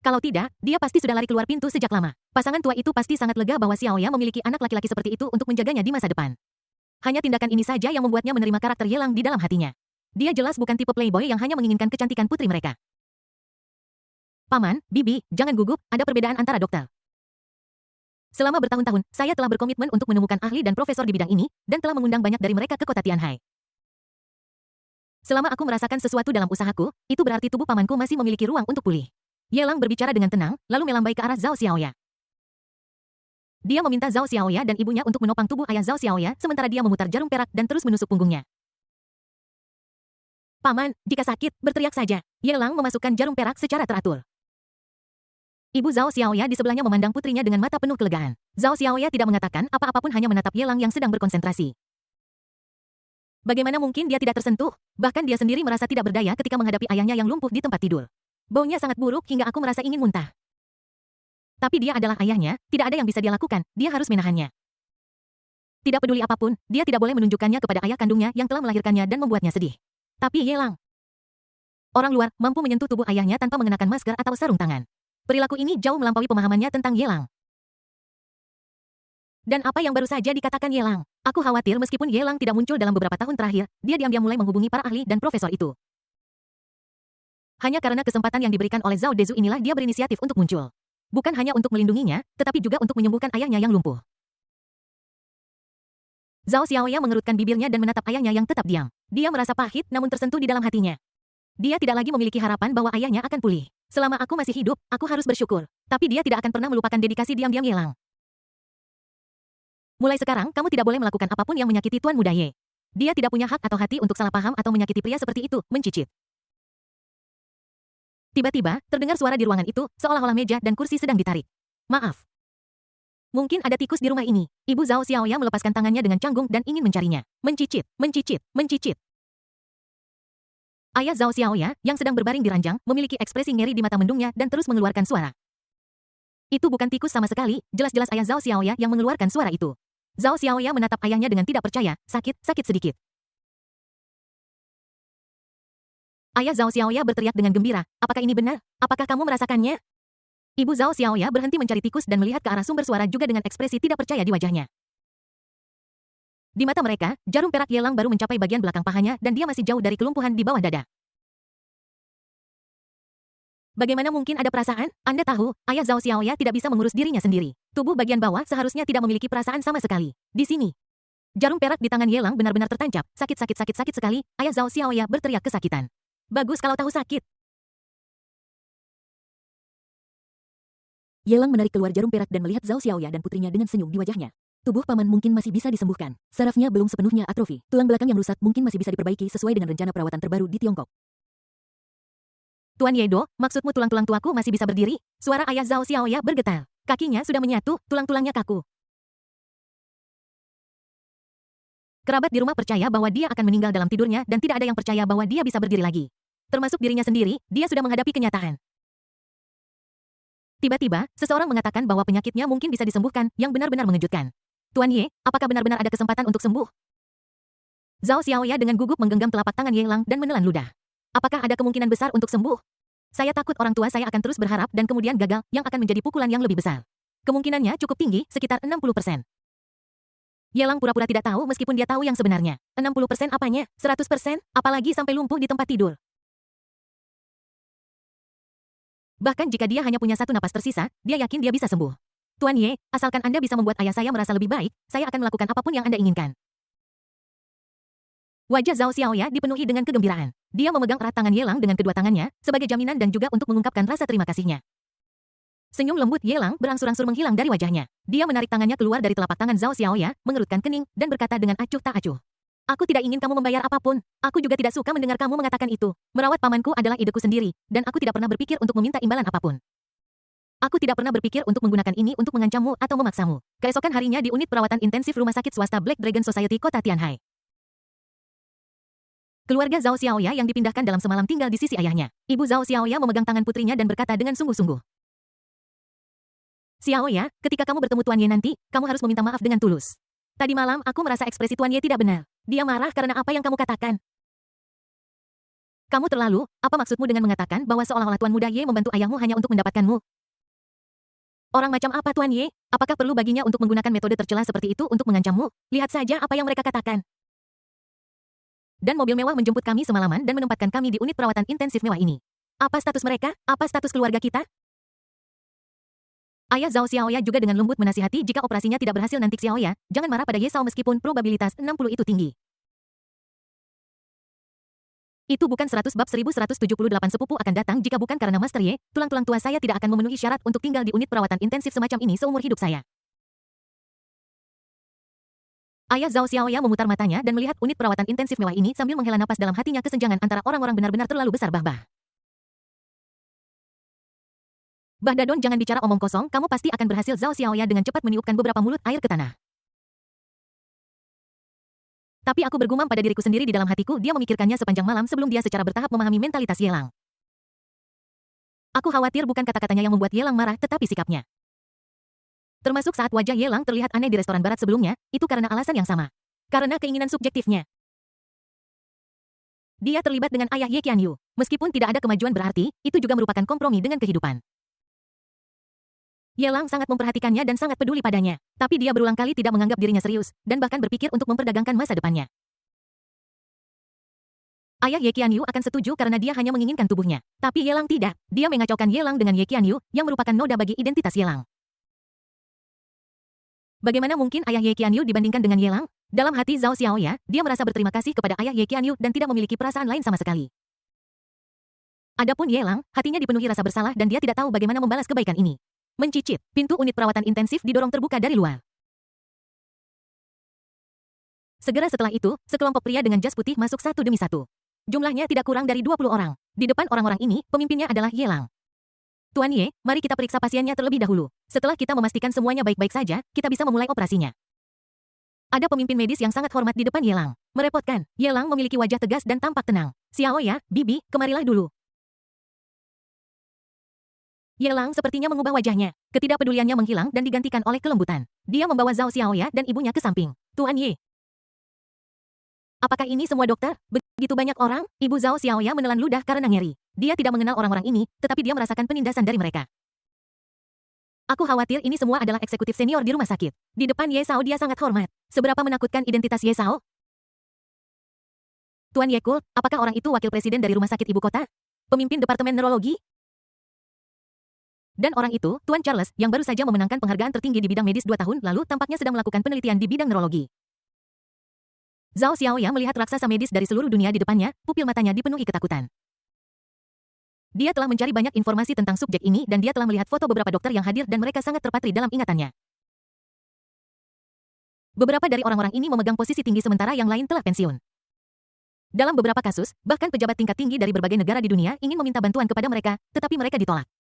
Kalau tidak, dia pasti sudah lari keluar pintu sejak lama. Pasangan tua itu pasti sangat lega bahwa Xiaoya memiliki anak laki-laki seperti itu untuk menjaganya di masa depan. Hanya tindakan ini saja yang membuatnya menerima karakter Ye Lang di dalam hatinya. Dia jelas bukan tipe playboy yang hanya menginginkan kecantikan putri mereka. Paman, Bibi, jangan gugup, ada perbedaan antara dokter. Selama bertahun-tahun, saya telah berkomitmen untuk menemukan ahli dan profesor di bidang ini, dan telah mengundang banyak dari mereka ke kota Tianhai. Selama aku merasakan sesuatu dalam usahaku, itu berarti tubuh pamanku masih memiliki ruang untuk pulih. Ye Lang berbicara dengan tenang, lalu melambai ke arah Zhao Xiaoya. Dia meminta Zhao Xiaoya dan ibunya untuk menopang tubuh ayah Zhao Xiaoya sementara dia memutar jarum perak dan terus menusuk punggungnya. "Paman, jika sakit, berteriak saja." Ye Lang memasukkan jarum perak secara teratur. Ibu Zhao Xiaoya di sebelahnya memandang putrinya dengan mata penuh kelegaan. Zhao Xiaoya tidak mengatakan apa-apa pun hanya menatap Ye Lang yang sedang berkonsentrasi. Bagaimana mungkin dia tidak tersentuh? Bahkan dia sendiri merasa tidak berdaya ketika menghadapi ayahnya yang lumpuh di tempat tidur. Baunya sangat buruk hingga aku merasa ingin muntah. Tapi dia adalah ayahnya, tidak ada yang bisa dia lakukan, dia harus menahannya. Tidak peduli apapun, dia tidak boleh menunjukkannya kepada ayah kandungnya yang telah melahirkannya dan membuatnya sedih. Tapi Ye Lang, orang luar, mampu menyentuh tubuh ayahnya tanpa mengenakan masker atau sarung tangan. Perilaku ini jauh melampaui pemahamannya tentang Ye Lang. Dan apa yang baru saja dikatakan Ye Lang? Aku khawatir meskipun Ye Lang tidak muncul dalam beberapa tahun terakhir, dia diam-diam mulai menghubungi para ahli dan profesor itu. Hanya karena kesempatan yang diberikan oleh Zhao Dezu inilah dia berinisiatif untuk muncul. Bukan hanya untuk melindunginya, tetapi juga untuk menyembuhkan ayahnya yang lumpuh. Zhao Xiaoya mengerutkan bibirnya dan menatap ayahnya yang tetap diam. Dia merasa pahit namun tersentuh di dalam hatinya. Dia tidak lagi memiliki harapan bahwa ayahnya akan pulih. Selama aku masih hidup, aku harus bersyukur. Tapi dia tidak akan pernah melupakan dedikasi diam-diam Ye Lang. Mulai sekarang, kamu tidak boleh melakukan apapun yang menyakiti Tuan Muda Ye. Dia tidak punya hak atau hati untuk salah paham atau menyakiti pria seperti itu, mencicit. Tiba-tiba, terdengar suara di ruangan itu, seolah-olah meja dan kursi sedang ditarik. "Maaf. Mungkin ada tikus di rumah ini." Ibu Zhao Xiaoya melepaskan tangannya dengan canggung dan ingin mencarinya. Mencicit, mencicit, mencicit. Ayah Zhao Xiaoya, yang sedang berbaring di ranjang, memiliki ekspresi ngeri di mata mendungnya dan terus mengeluarkan suara. Itu bukan tikus sama sekali, jelas-jelas ayah Zhao Xiaoya yang mengeluarkan suara itu. Zhao Xiaoya menatap ayahnya dengan tidak percaya, sakit sedikit. Ayah Zhao Xiaoya berteriak dengan gembira, "Apakah ini benar? Apakah kamu merasakannya?" Ibu Zhao Xiaoya berhenti mencari tikus dan melihat ke arah sumber suara juga dengan ekspresi tidak percaya di wajahnya. Di mata mereka, jarum perak Ye Lang baru mencapai bagian belakang pahanya dan dia masih jauh dari kelumpuhan di bawah dada. Bagaimana mungkin ada perasaan? Anda tahu, ayah Zhao Xiaoya tidak bisa mengurus dirinya sendiri. Tubuh bagian bawah seharusnya tidak memiliki perasaan sama sekali. Di sini, jarum perak di tangan Ye Lang benar-benar tertancap. Sakit sekali, ayah Zhao Xiaoya berteriak kesakitan. Bagus kalau tahu sakit. Ye Lang menarik keluar jarum perak dan melihat Zhao Xiaoya dan putrinya dengan senyum di wajahnya. Tubuh paman mungkin masih bisa disembuhkan. Sarafnya belum sepenuhnya atrofi. Tulang belakang yang rusak mungkin masih bisa diperbaiki sesuai dengan rencana perawatan terbaru di Tiongkok. Tuan Yedo, maksudmu tulang-tulang tuaku masih bisa berdiri? Suara ayah Zhao Xiaoya bergetar. Kakinya sudah menyatu, tulang-tulangnya kaku. Kerabat di rumah percaya bahwa dia akan meninggal dalam tidurnya dan tidak ada yang percaya bahwa dia bisa berdiri lagi. Termasuk dirinya sendiri, dia sudah menghadapi kenyataan. Tiba-tiba, seseorang mengatakan bahwa penyakitnya mungkin bisa disembuhkan, yang benar-benar mengejutkan. Tuan Ye, apakah benar-benar ada kesempatan untuk sembuh? Zhao Xiaoya dengan gugup menggenggam telapak tangan Ye Lang dan menelan ludah. Apakah ada kemungkinan besar untuk sembuh? Saya takut orang tua saya akan terus berharap dan kemudian gagal, yang akan menjadi pukulan yang lebih besar. Kemungkinannya cukup tinggi, sekitar 60%. Ye Lang pura-pura tidak tahu meskipun dia tahu yang sebenarnya. 60% apanya? 100%? Apalagi sampai lumpuh di tempat tidur. Bahkan jika dia hanya punya satu napas tersisa, dia yakin dia bisa sembuh. Tuan Ye, asalkan Anda bisa membuat ayah saya merasa lebih baik, saya akan melakukan apapun yang Anda inginkan. Wajah Zhao Xiaoya dipenuhi dengan kegembiraan. Dia memegang erat tangan Ye Lang dengan kedua tangannya, sebagai jaminan dan juga untuk mengungkapkan rasa terima kasihnya. Senyum lembut Ye Lang berangsur-angsur menghilang dari wajahnya. Dia menarik tangannya keluar dari telapak tangan Zhao Xiaoya, mengerutkan kening, dan berkata dengan acuh tak acuh. Aku tidak ingin kamu membayar apapun. Aku juga tidak suka mendengar kamu mengatakan itu. Merawat pamanku adalah ideku sendiri, dan aku tidak pernah berpikir untuk meminta imbalan apapun. Aku tidak pernah berpikir untuk menggunakan ini untuk mengancammu atau memaksamu. Keesokan harinya di unit perawatan intensif rumah sakit swasta Black Dragon Society Kota Tianhai. Keluarga Zhao Xiaoya yang dipindahkan dalam semalam tinggal di sisi ayahnya. Ibu Zhao Xiaoya memegang tangan putrinya dan berkata dengan sungguh-sungguh. Xiaoya, ketika kamu bertemu Tuan Ye nanti, kamu harus meminta maaf dengan tulus. Tadi malam aku merasa ekspresi Tuan Ye tidak benar. Dia marah karena apa yang kamu katakan. Kamu terlalu, apa maksudmu dengan mengatakan bahwa seolah-olah Tuan Muda Ye membantu ayahmu hanya untuk mendapatkanmu? Orang macam apa Tuan Ye? Apakah perlu baginya untuk menggunakan metode tercela seperti itu untuk mengancammu? Lihat saja apa yang mereka katakan. Dan mobil mewah menjemput kami semalaman dan menempatkan kami di unit perawatan intensif mewah ini. Apa status mereka? Apa status keluarga kita? Ayah Zhao Xiaoya juga dengan lembut menasihati jika operasinya tidak berhasil nanti Xiaoya, jangan marah pada Ye Sao meskipun probabilitas 60 itu tinggi. Itu bukan 100 bab 1178 sepupu akan datang jika bukan karena Master Ye, tulang-tulang tua saya tidak akan memenuhi syarat untuk tinggal di unit perawatan intensif semacam ini seumur hidup saya. Ayah Zhao Xiaoya memutar matanya dan melihat unit perawatan intensif mewah ini sambil menghela napas dalam hatinya kesenjangan antara orang-orang benar-benar terlalu besar bah. Bah Dadon jangan bicara omong kosong, kamu pasti akan berhasil Zhao Xiaoya dengan cepat meniupkan beberapa mulut air ke tanah. Tapi aku bergumam pada diriku sendiri di dalam hatiku, dia memikirkannya sepanjang malam sebelum dia secara bertahap memahami mentalitas Ye Lang. Aku khawatir bukan kata-katanya yang membuat Ye Lang marah, tetapi sikapnya. Termasuk saat wajah Ye Lang terlihat aneh di restoran barat sebelumnya, itu karena alasan yang sama. Karena keinginan subjektifnya. Dia terlibat dengan ayah Ye Qianyu. Meskipun tidak ada kemajuan berarti, itu juga merupakan kompromi dengan kehidupan. Ye Lang sangat memperhatikannya dan sangat peduli padanya. Tapi dia berulang kali tidak menganggap dirinya serius, dan bahkan berpikir untuk memperdagangkan masa depannya. Ayah Ye Qianyu akan setuju karena dia hanya menginginkan tubuhnya. Tapi Ye Lang tidak. Dia mengacaukan Ye Lang dengan Ye Qianyu, yang merupakan noda bagi identitas Ye Lang. Bagaimana mungkin ayah Ye Qianyu dibandingkan dengan Ye Lang? Dalam hati Zhao Xiaoya, dia merasa berterima kasih kepada ayah Ye Qianyu dan tidak memiliki perasaan lain sama sekali. Adapun Ye Lang, hatinya dipenuhi rasa bersalah dan dia tidak tahu bagaimana membalas kebaikan ini. Mencicip, pintu unit perawatan intensif didorong terbuka dari luar. Segera setelah itu, sekelompok pria dengan jas putih masuk satu demi satu. Jumlahnya tidak kurang dari 20 orang. Di depan orang-orang ini, pemimpinnya adalah Ye Lang. Tuan Ye, mari kita periksa pasiennya terlebih dahulu. Setelah kita memastikan semuanya baik-baik saja, kita bisa memulai operasinya. Ada pemimpin medis yang sangat hormat di depan Ye Lang. Merepotkan, Ye Lang memiliki wajah tegas dan tampak tenang. Xiaoya, Bibi, kemarilah dulu. Ye Lang sepertinya mengubah wajahnya. Ketidakpeduliannya menghilang dan digantikan oleh kelembutan. Dia membawa Zhao Xiaoya dan ibunya ke samping. Tuan Ye. Apakah ini semua dokter? Begitu banyak orang? Ibu Zhao Xiaoya menelan ludah karena ngeri. Dia tidak mengenal orang-orang ini, tetapi dia merasakan penindasan dari mereka. Aku khawatir ini semua adalah eksekutif senior di rumah sakit. Di depan Ye Sao dia sangat hormat. Seberapa menakutkan identitas Ye Sao? Tuan Ye Kul, apakah orang itu wakil presiden dari rumah sakit ibu kota? Pemimpin departemen neurologi? Dan orang itu, Tuan Charles, yang baru saja memenangkan penghargaan tertinggi di bidang medis 2 tahun lalu tampaknya sedang melakukan penelitian di bidang neurologi. Zhao Xiaoya melihat raksasa medis dari seluruh dunia di depannya, pupil matanya dipenuhi ketakutan. Dia telah mencari banyak informasi tentang subjek ini dan dia telah melihat foto beberapa dokter yang hadir dan mereka sangat terpatri dalam ingatannya. Beberapa dari orang-orang ini memegang posisi tinggi sementara yang lain telah pensiun. Dalam beberapa kasus, bahkan pejabat tingkat tinggi dari berbagai negara di dunia ingin meminta bantuan kepada mereka, tetapi mereka ditolak.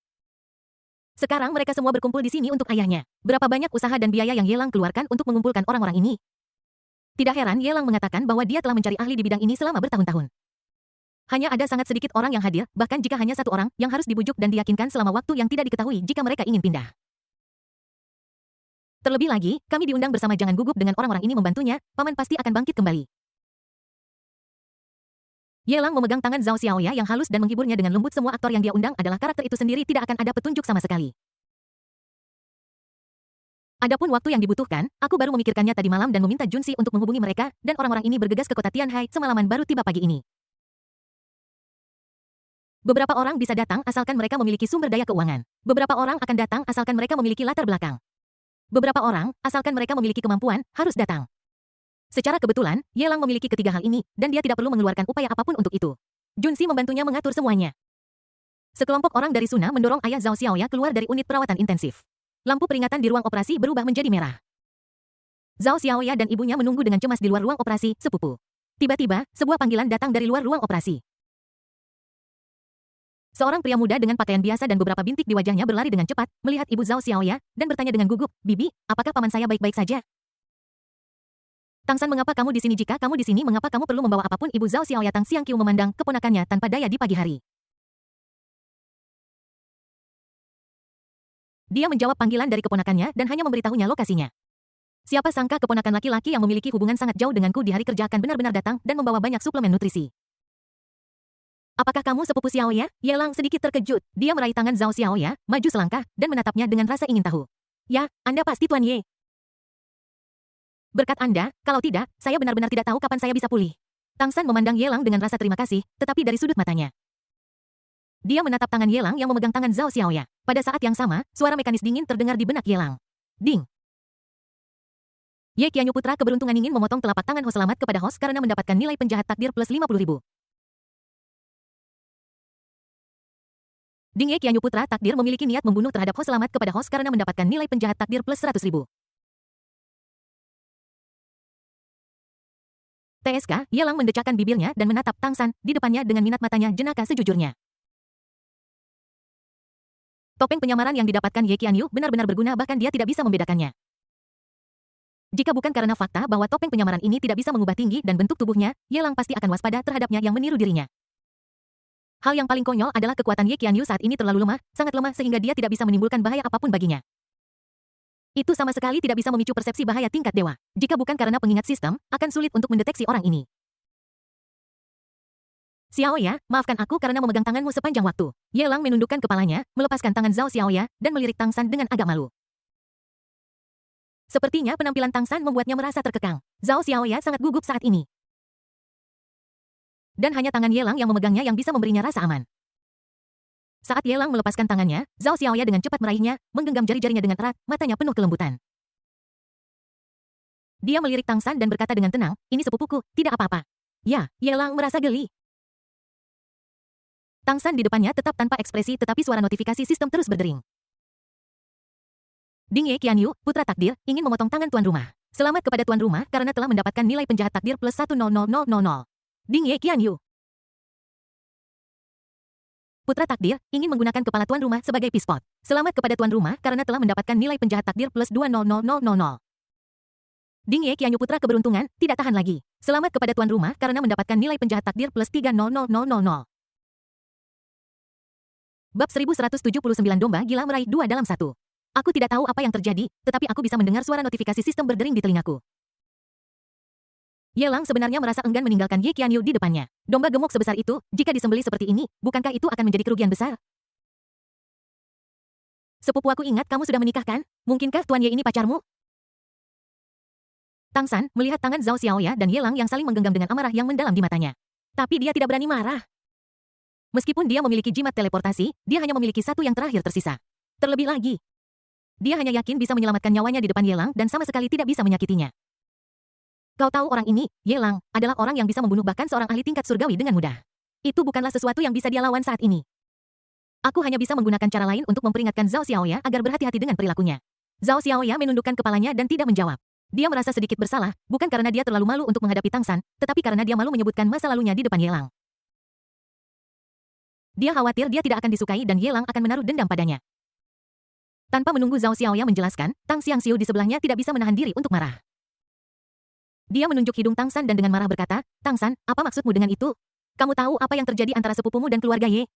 Sekarang mereka semua berkumpul di sini untuk ayahnya. Berapa banyak usaha dan biaya yang Yelang keluarkan untuk mengumpulkan orang-orang ini? Tidak heran Yelang mengatakan bahwa dia telah mencari ahli di bidang ini selama bertahun-tahun. Hanya ada sangat sedikit orang yang hadir, bahkan jika hanya satu orang, yang harus dibujuk dan diyakinkan selama waktu yang tidak diketahui jika mereka ingin pindah. Terlebih lagi, kami diundang bersama jangan gugup dengan orang-orang ini membantunya, paman pasti akan bangkit kembali. Yelang memegang tangan Zhao Xiaoya yang halus dan menghiburnya dengan lembut. Semua aktor yang dia undang adalah karakter itu sendiri, tidak akan ada petunjuk sama sekali. Adapun waktu yang dibutuhkan, aku baru memikirkannya tadi malam dan meminta Junsi untuk menghubungi mereka, dan orang-orang ini bergegas ke kota Tianhai semalaman baru tiba pagi ini. Beberapa orang bisa datang asalkan mereka memiliki sumber daya keuangan. Beberapa orang akan datang asalkan mereka memiliki latar belakang. Beberapa orang, asalkan mereka memiliki kemampuan, harus datang. Secara kebetulan, Yelang memiliki ketiga hal ini, dan dia tidak perlu mengeluarkan upaya apapun untuk itu. Junsi membantunya mengatur semuanya. Sekelompok orang dari Suna mendorong ayah Zhao Xiaoya keluar dari unit perawatan intensif. Lampu peringatan di ruang operasi berubah menjadi merah. Zhao Xiaoya dan ibunya menunggu dengan cemas di luar ruang operasi, sepupu. Tiba-tiba, sebuah panggilan datang dari luar ruang operasi. Seorang pria muda dengan pakaian biasa dan beberapa bintik di wajahnya berlari dengan cepat, melihat ibu Zhao Xiaoya, dan bertanya dengan gugup, "Bibi, apakah paman saya baik-baik saja?" "Tangsan, mengapa kamu di sini? Jika kamu di sini, mengapa kamu perlu membawa apapun?" Ibu Zhao Xiaoya Tang Xiangqiu memandang keponakannya tanpa daya di pagi hari. Dia menjawab panggilan dari keponakannya dan hanya memberitahunya lokasinya. Siapa sangka keponakan laki-laki yang memiliki hubungan sangat jauh denganku di hari kerja akan benar-benar datang dan membawa banyak suplemen nutrisi. "Apakah kamu sepupu Xiaoya?" Yelang sedikit terkejut. Dia meraih tangan Zhao Xiaoya, maju selangkah, dan menatapnya dengan rasa ingin tahu. "Ya, Anda pasti Tuan Ye. Berkat Anda, kalau tidak, saya benar-benar tidak tahu kapan saya bisa pulih." Tangsan memandang Yelang dengan rasa terima kasih, tetapi dari sudut matanya. Dia menatap tangan Yelang yang memegang tangan Zhao Xiaoya. Pada saat yang sama, suara mekanis dingin terdengar di benak Yelang. Ding! Ye Qianyu putra keberuntungan ingin memotong telapak tangan Ho selamat kepada host karena mendapatkan nilai penjahat takdir plus 50.000. Ding Ye Qianyu putra takdir memiliki niat membunuh terhadap host selamat kepada host karena mendapatkan nilai penjahat takdir plus 100.000. TSK, Yelang mendecakkan bibirnya dan menatap Tangsan di depannya dengan minat matanya jenaka sejujurnya. Topeng penyamaran yang didapatkan Ye Qianyu benar-benar berguna, bahkan dia tidak bisa membedakannya. Jika bukan karena fakta bahwa topeng penyamaran ini tidak bisa mengubah tinggi dan bentuk tubuhnya, Yelang pasti akan waspada terhadapnya yang meniru dirinya. Hal yang paling konyol adalah kekuatan Ye Qianyu saat ini terlalu lemah, sangat lemah sehingga dia tidak bisa menimbulkan bahaya apapun baginya. Itu sama sekali tidak bisa memicu persepsi bahaya tingkat dewa. Jika bukan karena pengingat sistem, akan sulit untuk mendeteksi orang ini. "Xiaoya, maafkan aku karena memegang tanganmu sepanjang waktu." Yelang menundukkan kepalanya, melepaskan tangan Zhao Xiaoya, dan melirik Tangsan dengan agak malu. Sepertinya penampilan Tangsan membuatnya merasa terkekang. Zhao Xiaoya sangat gugup saat ini. Dan hanya tangan Yelang yang memegangnya yang bisa memberinya rasa aman. Saat Yelang melepaskan tangannya, Zhao Xiaoya dengan cepat meraihnya, menggenggam jari-jarinya dengan erat, matanya penuh kelembutan. Dia melirik Tangsan dan berkata dengan tenang, "Ini sepupuku, tidak apa-apa." Ya, Yelang merasa geli. Tangsan di depannya tetap tanpa ekspresi, tetapi suara notifikasi sistem terus berdering. "Ding Ye Qianyu, putra takdir, ingin memotong tangan tuan rumah. Selamat kepada tuan rumah karena telah mendapatkan nilai penjahat takdir plus 100.000. Ding Ye Qianyu. Putra takdir, ingin menggunakan kepala tuan rumah sebagai pispot. Selamat kepada tuan rumah karena telah mendapatkan nilai penjahat takdir plus 200.000. Ding Ye Qianyu putra keberuntungan, tidak tahan lagi. Selamat kepada tuan rumah karena mendapatkan nilai penjahat takdir plus 300.000. Bab 1179 domba gila meraih 2 dalam 1. Aku tidak tahu apa yang terjadi, tetapi aku bisa mendengar suara notifikasi sistem berdering di telingaku. Yelang sebenarnya merasa enggan meninggalkan Ye Qianyu di depannya. Domba gemuk sebesar itu, jika disembelih seperti ini, bukankah itu akan menjadi kerugian besar? "Sepupu, aku ingat kamu sudah menikah kan? Mungkinkah Tuan Ye ini pacarmu?" Tangsan melihat tangan Zhao Xiaoya dan Yelang yang saling menggenggam dengan amarah yang mendalam di matanya. Tapi dia tidak berani marah. Meskipun dia memiliki jimat teleportasi, dia hanya memiliki satu yang terakhir tersisa. Terlebih lagi, dia hanya yakin bisa menyelamatkan nyawanya di depan Yelang dan sama sekali tidak bisa menyakitinya. "Kau tahu orang ini, Yelang, adalah orang yang bisa membunuh bahkan seorang ahli tingkat surgawi dengan mudah. Itu bukanlah sesuatu yang bisa dia lawan saat ini. Aku hanya bisa menggunakan cara lain untuk memperingatkan Zhao Xiaoya agar berhati-hati dengan perilakunya." Zhao Xiaoya menundukkan kepalanya dan tidak menjawab. Dia merasa sedikit bersalah, bukan karena dia terlalu malu untuk menghadapi Tang San, tetapi karena dia malu menyebutkan masa lalunya di depan Ye Lang. Dia khawatir dia tidak akan disukai dan Ye Lang akan menaruh dendam padanya. Tanpa menunggu Zhao Xiaoya menjelaskan, Tang Xiangxiu di sebelahnya tidak bisa menahan diri untuk marah. Dia menunjuk hidung Tang San dan dengan marah berkata, "Tang San, apa maksudmu dengan itu? Kamu tahu apa yang terjadi antara sepupumu dan keluarga Ye?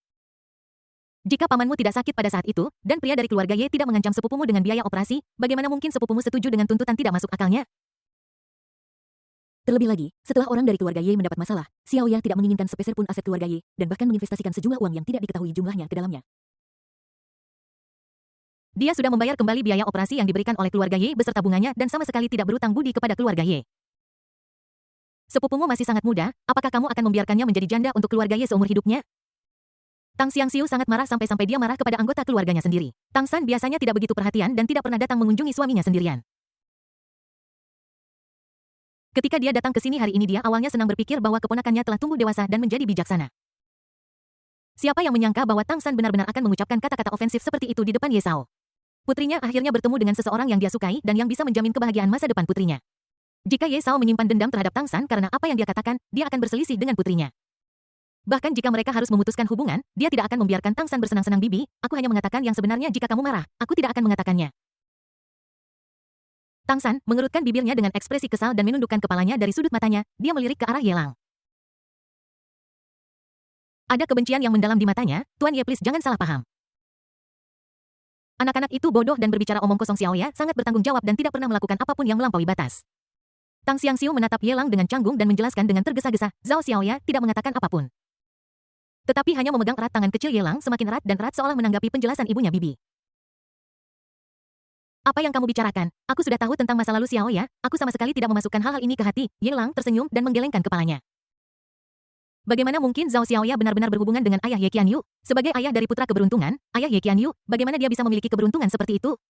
Jika pamanmu tidak sakit pada saat itu, dan pria dari keluarga Ye tidak mengancam sepupumu dengan biaya operasi, bagaimana mungkin sepupumu setuju dengan tuntutan tidak masuk akalnya?" Terlebih lagi, setelah orang dari keluarga Ye mendapat masalah, Xiaoya tidak menginginkan sepeser pun aset keluarga Ye, dan bahkan menginvestasikan sejumlah uang yang tidak diketahui jumlahnya ke dalamnya. Dia sudah membayar kembali biaya operasi yang diberikan oleh keluarga Ye beserta bunganya dan sama sekali tidak berutang budi kepada keluarga Ye. Sepupumu masih sangat muda, apakah kamu akan membiarkannya menjadi janda untuk keluarga Ye seumur hidupnya? Tang Xiangxiu sangat marah sampai-sampai dia marah kepada anggota keluarganya sendiri. Tang San biasanya tidak begitu perhatian dan tidak pernah datang mengunjungi suaminya sendirian. Ketika dia datang ke sini hari ini dia awalnya senang berpikir bahwa keponakannya telah tumbuh dewasa dan menjadi bijaksana. Siapa yang menyangka bahwa Tang San benar-benar akan mengucapkan kata-kata ofensif seperti itu di depan Ye Sao. Putrinya akhirnya bertemu dengan seseorang yang dia sukai dan yang bisa menjamin kebahagiaan masa depan putrinya. Jika Ye Sao menyimpan dendam terhadap Tang San karena apa yang dia katakan, dia akan berselisih dengan putrinya. Bahkan jika mereka harus memutuskan hubungan, dia tidak akan membiarkan Tang San bersenang-senang. Bibi, aku hanya mengatakan yang sebenarnya. Jika kamu marah, aku tidak akan mengatakannya. Tang San mengerutkan bibirnya dengan ekspresi kesal dan menundukkan kepalanya dari sudut matanya, dia melirik ke arah Ye Lang. Ada kebencian yang mendalam di matanya, Tuan Ye please jangan salah paham. Anak-anak itu bodoh dan berbicara omong kosong. Xiaoya sangat bertanggung jawab dan tidak pernah melakukan apapun yang melampaui batas. Tang Xiangxiu menatap Ye Lang dengan canggung dan menjelaskan dengan tergesa-gesa, Zhao Xiaoya tidak mengatakan apapun. Tetapi hanya memegang erat tangan kecil Ye Lang semakin erat dan erat seolah menanggapi penjelasan ibunya. Bibi. Apa yang kamu bicarakan? Aku sudah tahu tentang masa lalu Xiaoya, aku sama sekali tidak memasukkan hal-hal ini ke hati. Ye Lang tersenyum dan menggelengkan kepalanya. Bagaimana mungkin Zhao Xiaoya benar-benar berhubungan dengan ayah Ye Qianyu? Sebagai ayah dari putra keberuntungan, ayah Ye Qianyu, bagaimana dia bisa memiliki keberuntungan seperti itu?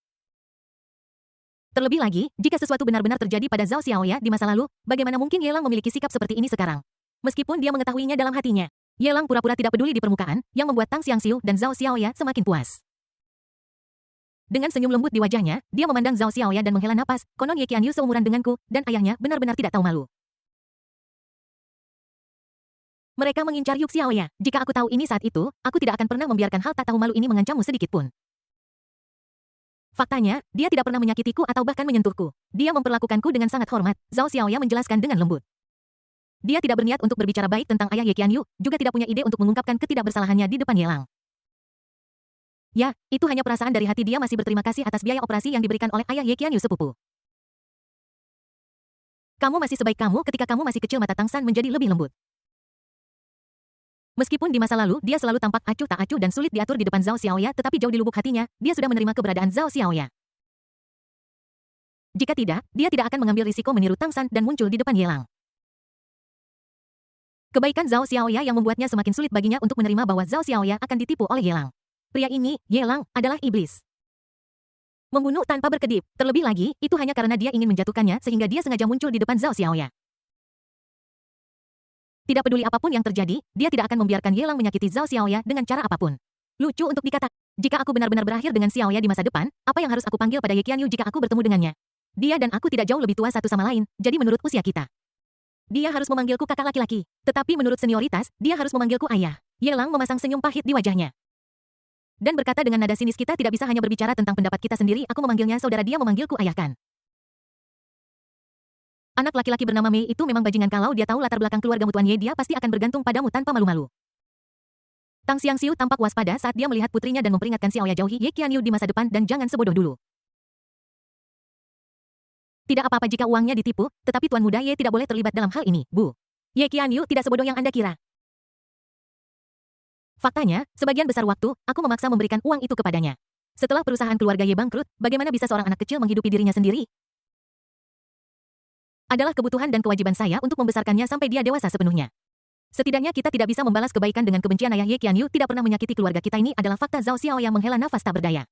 Terlebih lagi, jika sesuatu benar-benar terjadi pada Zhao Xiaoya di masa lalu, bagaimana mungkin Ye Lang memiliki sikap seperti ini sekarang? Meskipun dia mengetahuinya dalam hatinya, Ye Lang pura-pura tidak peduli di permukaan, yang membuat Tang Xiangxiu dan Zhao Xiaoya semakin puas. Dengan senyum lembut di wajahnya, dia memandang Zhao Xiaoya dan menghela napas, konon Ye Qianyu seumuran denganku, dan ayahnya benar-benar tidak tahu malu. Mereka mengincar Yuk Xiaoya. Jika aku tahu ini saat itu, aku tidak akan pernah membiarkan hal tak tahu malu ini mengancammu sedikit pun. Faktanya, dia tidak pernah menyakitiku atau bahkan menyentuhku. Dia memperlakukanku dengan sangat hormat, Zhao Xiaoya menjelaskan dengan lembut. Dia tidak berniat untuk berbicara baik tentang ayah Ye Qianyu, juga tidak punya ide untuk mengungkapkan ketidakbersalahannya di depan Ye Lang. Ya, itu hanya perasaan dari hati. Dia masih berterima kasih atas biaya operasi yang diberikan oleh ayah Ye Qianyu sepupu. Kamu masih sebaik kamu ketika kamu masih kecil. Mata Tang San menjadi lebih lembut. Meskipun di masa lalu dia selalu tampak acuh tak acuh dan sulit diatur di depan Zhao Xiaoya, tetapi jauh di lubuk hatinya, dia sudah menerima keberadaan Zhao Xiaoya. Jika tidak, dia tidak akan mengambil risiko meniru Tang San dan muncul di depan Ye Lang. Kebaikan Zhao Xiaoya yang membuatnya semakin sulit baginya untuk menerima bahwa Zhao Xiaoya akan ditipu oleh Ye Lang. Pria ini, Ye Lang, adalah iblis. Membunuh tanpa berkedip. Terlebih lagi, itu hanya karena dia ingin menjatuhkannya sehingga dia sengaja muncul di depan Zhao Xiaoya. Tidak peduli apapun yang terjadi, dia tidak akan membiarkan Ye Lang menyakiti Zhao Xiaoya dengan cara apapun. Lucu untuk dikatakan. Jika aku benar-benar berakhir dengan Xiaoya di masa depan, apa yang harus aku panggil pada Ye Qianyu jika aku bertemu dengannya? Dia dan aku tidak jauh lebih tua satu sama lain, jadi menurut usia kita. Dia harus memanggilku kakak laki-laki. Tetapi menurut senioritas, dia harus memanggilku ayah. Ye Lang memasang senyum pahit di wajahnya. Dan berkata dengan nada sinis, kita tidak bisa hanya berbicara tentang pendapat kita sendiri, aku memanggilnya saudara, dia memanggilku ayah kan. Anak laki-laki bernama Mei itu memang bajingan. Kalau dia tahu latar belakang keluargamu Tuan Ye, dia pasti akan bergantung padamu tanpa malu-malu. Tang Xiangxiu tampak waspada saat dia melihat putrinya dan memperingatkan Xiaoya jauhi Ye Qianyu di masa depan dan jangan sebodoh dulu. Tidak apa-apa jika uangnya ditipu, tetapi Tuan Muda Ye tidak boleh terlibat dalam hal ini, Bu. Ye Qianyu tidak sebodoh yang Anda kira. Faktanya, sebagian besar waktu, aku memaksa memberikan uang itu kepadanya. Setelah perusahaan keluarga Ye bangkrut, bagaimana bisa seorang anak kecil menghidupi dirinya sendiri? Adalah kebutuhan dan kewajiban saya untuk membesarkannya sampai dia dewasa sepenuhnya. Setidaknya kita tidak bisa membalas kebaikan dengan kebencian. Ayah Ye Qianyu tidak pernah menyakiti keluarga kita. Ini adalah fakta. Zhao Xiaoya menghela nafas tak berdaya.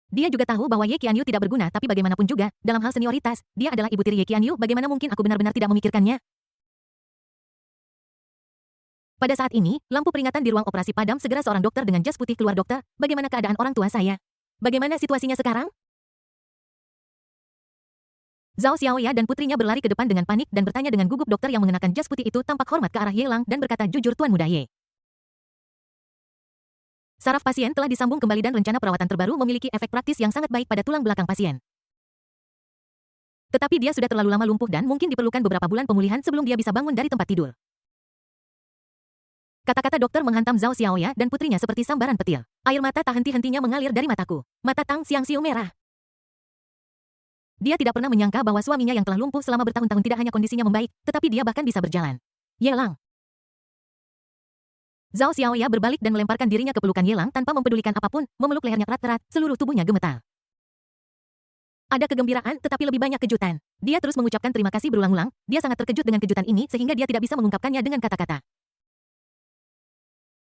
Dia juga tahu bahwa Ye Qianyu tidak berguna, tapi bagaimanapun juga, dalam hal senioritas, dia adalah ibu tiri Ye Qianyu. Bagaimana mungkin aku benar-benar tidak memikirkannya? Pada saat ini, lampu peringatan di ruang operasi padam. Segera seorang dokter dengan jas putih keluar. Dokter, bagaimana keadaan orang tua saya? Bagaimana situasinya sekarang? Zhao Xiaoya dan putrinya berlari ke depan dengan panik dan bertanya dengan gugup. Dokter yang mengenakan jas putih itu tampak hormat ke arah Ye Lang dan berkata, jujur Tuan Muda Ye. Saraf pasien telah disambung kembali dan rencana perawatan terbaru memiliki efek praktis yang sangat baik pada tulang belakang pasien. Tetapi dia sudah terlalu lama lumpuh dan mungkin diperlukan beberapa bulan pemulihan sebelum dia bisa bangun dari tempat tidur. Kata-kata dokter menghantam Zhao Xiaoya dan putrinya seperti sambaran petir. Air mata tak henti-hentinya mengalir dari mataku. Mata Tang Xiangxiu merah. Dia tidak pernah menyangka bahwa suaminya yang telah lumpuh selama bertahun-tahun tidak hanya kondisinya membaik, tetapi dia bahkan bisa berjalan. Ye Lang. Zhao Xiaoya berbalik dan melemparkan dirinya ke pelukan Ye Lang tanpa mempedulikan apapun, memeluk lehernya erat-erat, seluruh tubuhnya gemetar. Ada kegembiraan tetapi lebih banyak kejutan. Dia terus mengucapkan terima kasih berulang-ulang, dia sangat terkejut dengan kejutan ini sehingga dia tidak bisa mengungkapkannya dengan kata-kata.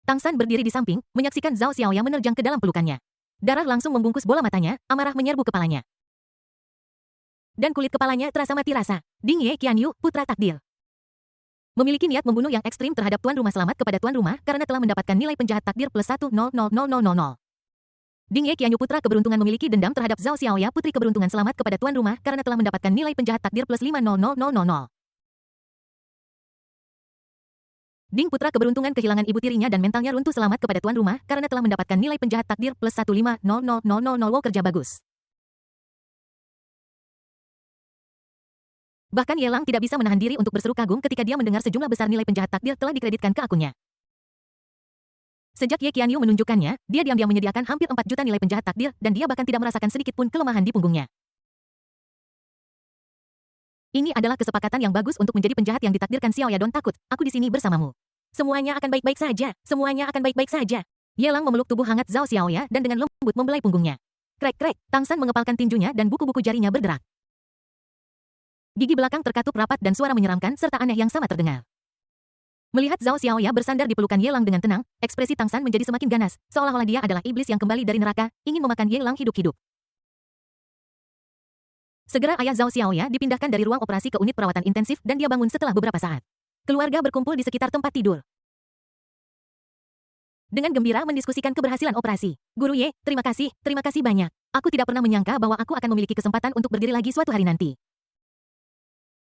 Tang San berdiri di samping, menyaksikan Zhao Xiaoya menerjang ke dalam pelukannya. Darah langsung membungkus bola matanya, amarah menyerbu kepalanya. Dan kulit kepalanya terasa mati rasa. Ding Ye Qianyu, putra takdir. Memiliki niat membunuh yang ekstrim terhadap tuan rumah. Selamat kepada tuan rumah karena telah mendapatkan nilai penjahat takdir plus 1,000,000. Ding Ye Qianyu putra keberuntungan memiliki dendam terhadap Zhao Xiaoya putri keberuntungan. Selamat kepada tuan rumah karena telah mendapatkan nilai penjahat takdir plus 5,000,000. Ding putra keberuntungan kehilangan ibu tirinya dan mentalnya runtuh. Selamat kepada tuan rumah karena telah mendapatkan nilai penjahat takdir plus 1,500,000. Wow, kerja bagus. Bahkan Ye Lang tidak bisa menahan diri untuk berseru kagum ketika dia mendengar sejumlah besar nilai penjahat takdir telah dikreditkan ke akunnya. Sejak Ye Qianyu menunjukkannya, dia diam-diam menyediakan hampir 4 juta nilai penjahat takdir dan dia bahkan tidak merasakan sedikit pun kelemahan di punggungnya. Ini adalah kesepakatan yang bagus untuk menjadi penjahat yang ditakdirkan. Xiaoya, don't takut, aku di sini bersamamu. Semuanya akan baik-baik saja, semuanya akan baik-baik saja. Ye Lang memeluk tubuh hangat Zhao Xiaoya dan dengan lembut membelai punggungnya. Krek-krek, Tang San mengepalkan tinjunya dan buku-buku jarinya bergerak. Gigi belakang terkatup rapat dan suara menyeramkan serta aneh yang sama terdengar. Melihat Zhao Xiaoya bersandar di pelukan Ye Lang dengan tenang, ekspresi Tang San menjadi semakin ganas, seolah-olah dia adalah iblis yang kembali dari neraka, ingin memakan Ye Lang hidup-hidup. Segera ayah Zhao Xiaoya dipindahkan dari ruang operasi ke unit perawatan intensif dan dia bangun setelah beberapa saat. Keluarga berkumpul di sekitar tempat tidur. Dengan gembira mendiskusikan keberhasilan operasi. Guru Ye, terima kasih banyak. Aku tidak pernah menyangka bahwa aku akan memiliki kesempatan untuk berdiri lagi suatu hari nanti.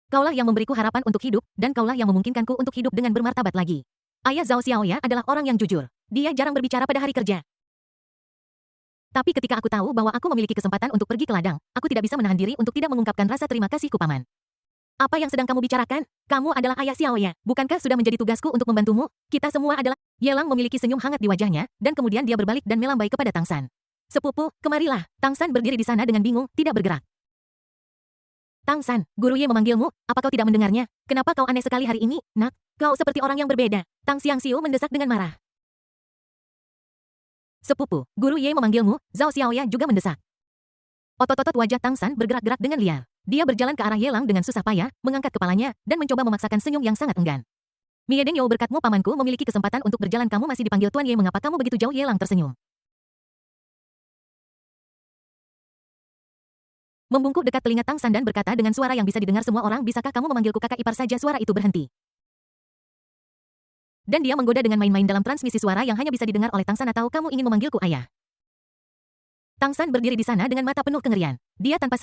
Kaulah yang memberiku harapan untuk hidup, dan kaulah yang memungkinkanku untuk hidup dengan bermartabat lagi. Ayah Zhao Xiaoya adalah orang yang jujur. Dia jarang berbicara pada hari kerja. Tapi ketika aku tahu bahwa aku memiliki kesempatan untuk pergi ke ladang, aku tidak bisa menahan diri untuk tidak mengungkapkan rasa terima kasihku, Paman. Apa yang sedang kamu bicarakan? Kamu adalah ayah Xiaoya. Bukankah sudah menjadi tugasku untuk membantumu? Kita semua adalah... Ye Lang memiliki senyum hangat di wajahnya, dan kemudian dia berbalik dan melambai kepada Tang San. Sepupu, kemarilah. Tang San berdiri di sana dengan bingung, tidak bergerak. Tang San, Guru Ye memanggilmu, apa kau tidak mendengarnya? Kenapa kau aneh sekali hari ini, nak? Kau seperti orang yang berbeda. Tang Xiangxiu mendesak dengan marah. Sepupu, Guru Ye memanggilmu, Zhao Xiaoya juga mendesak. Otot-otot wajah Tang San bergerak-gerak dengan liar. Dia berjalan ke arah Ye Lang dengan susah payah, mengangkat kepalanya, dan mencoba memaksakan senyum yang sangat enggan. Miedeng You, berkatmu pamanku memiliki kesempatan untuk berjalan. Kamu masih dipanggil Tuan Ye, mengapa kamu begitu jauh? Ye Lang tersenyum. Membungkuk dekat telinga Tang San dan berkata dengan suara yang bisa didengar semua orang, bisakah kamu memanggilku kakak ipar saja? Suara itu berhenti. Dan dia menggoda dengan main-main dalam transmisi suara yang hanya bisa didengar oleh Tang San. Atau kamu ingin memanggilku ayah? Tang San berdiri di sana dengan mata penuh kengerian. Dia tanpa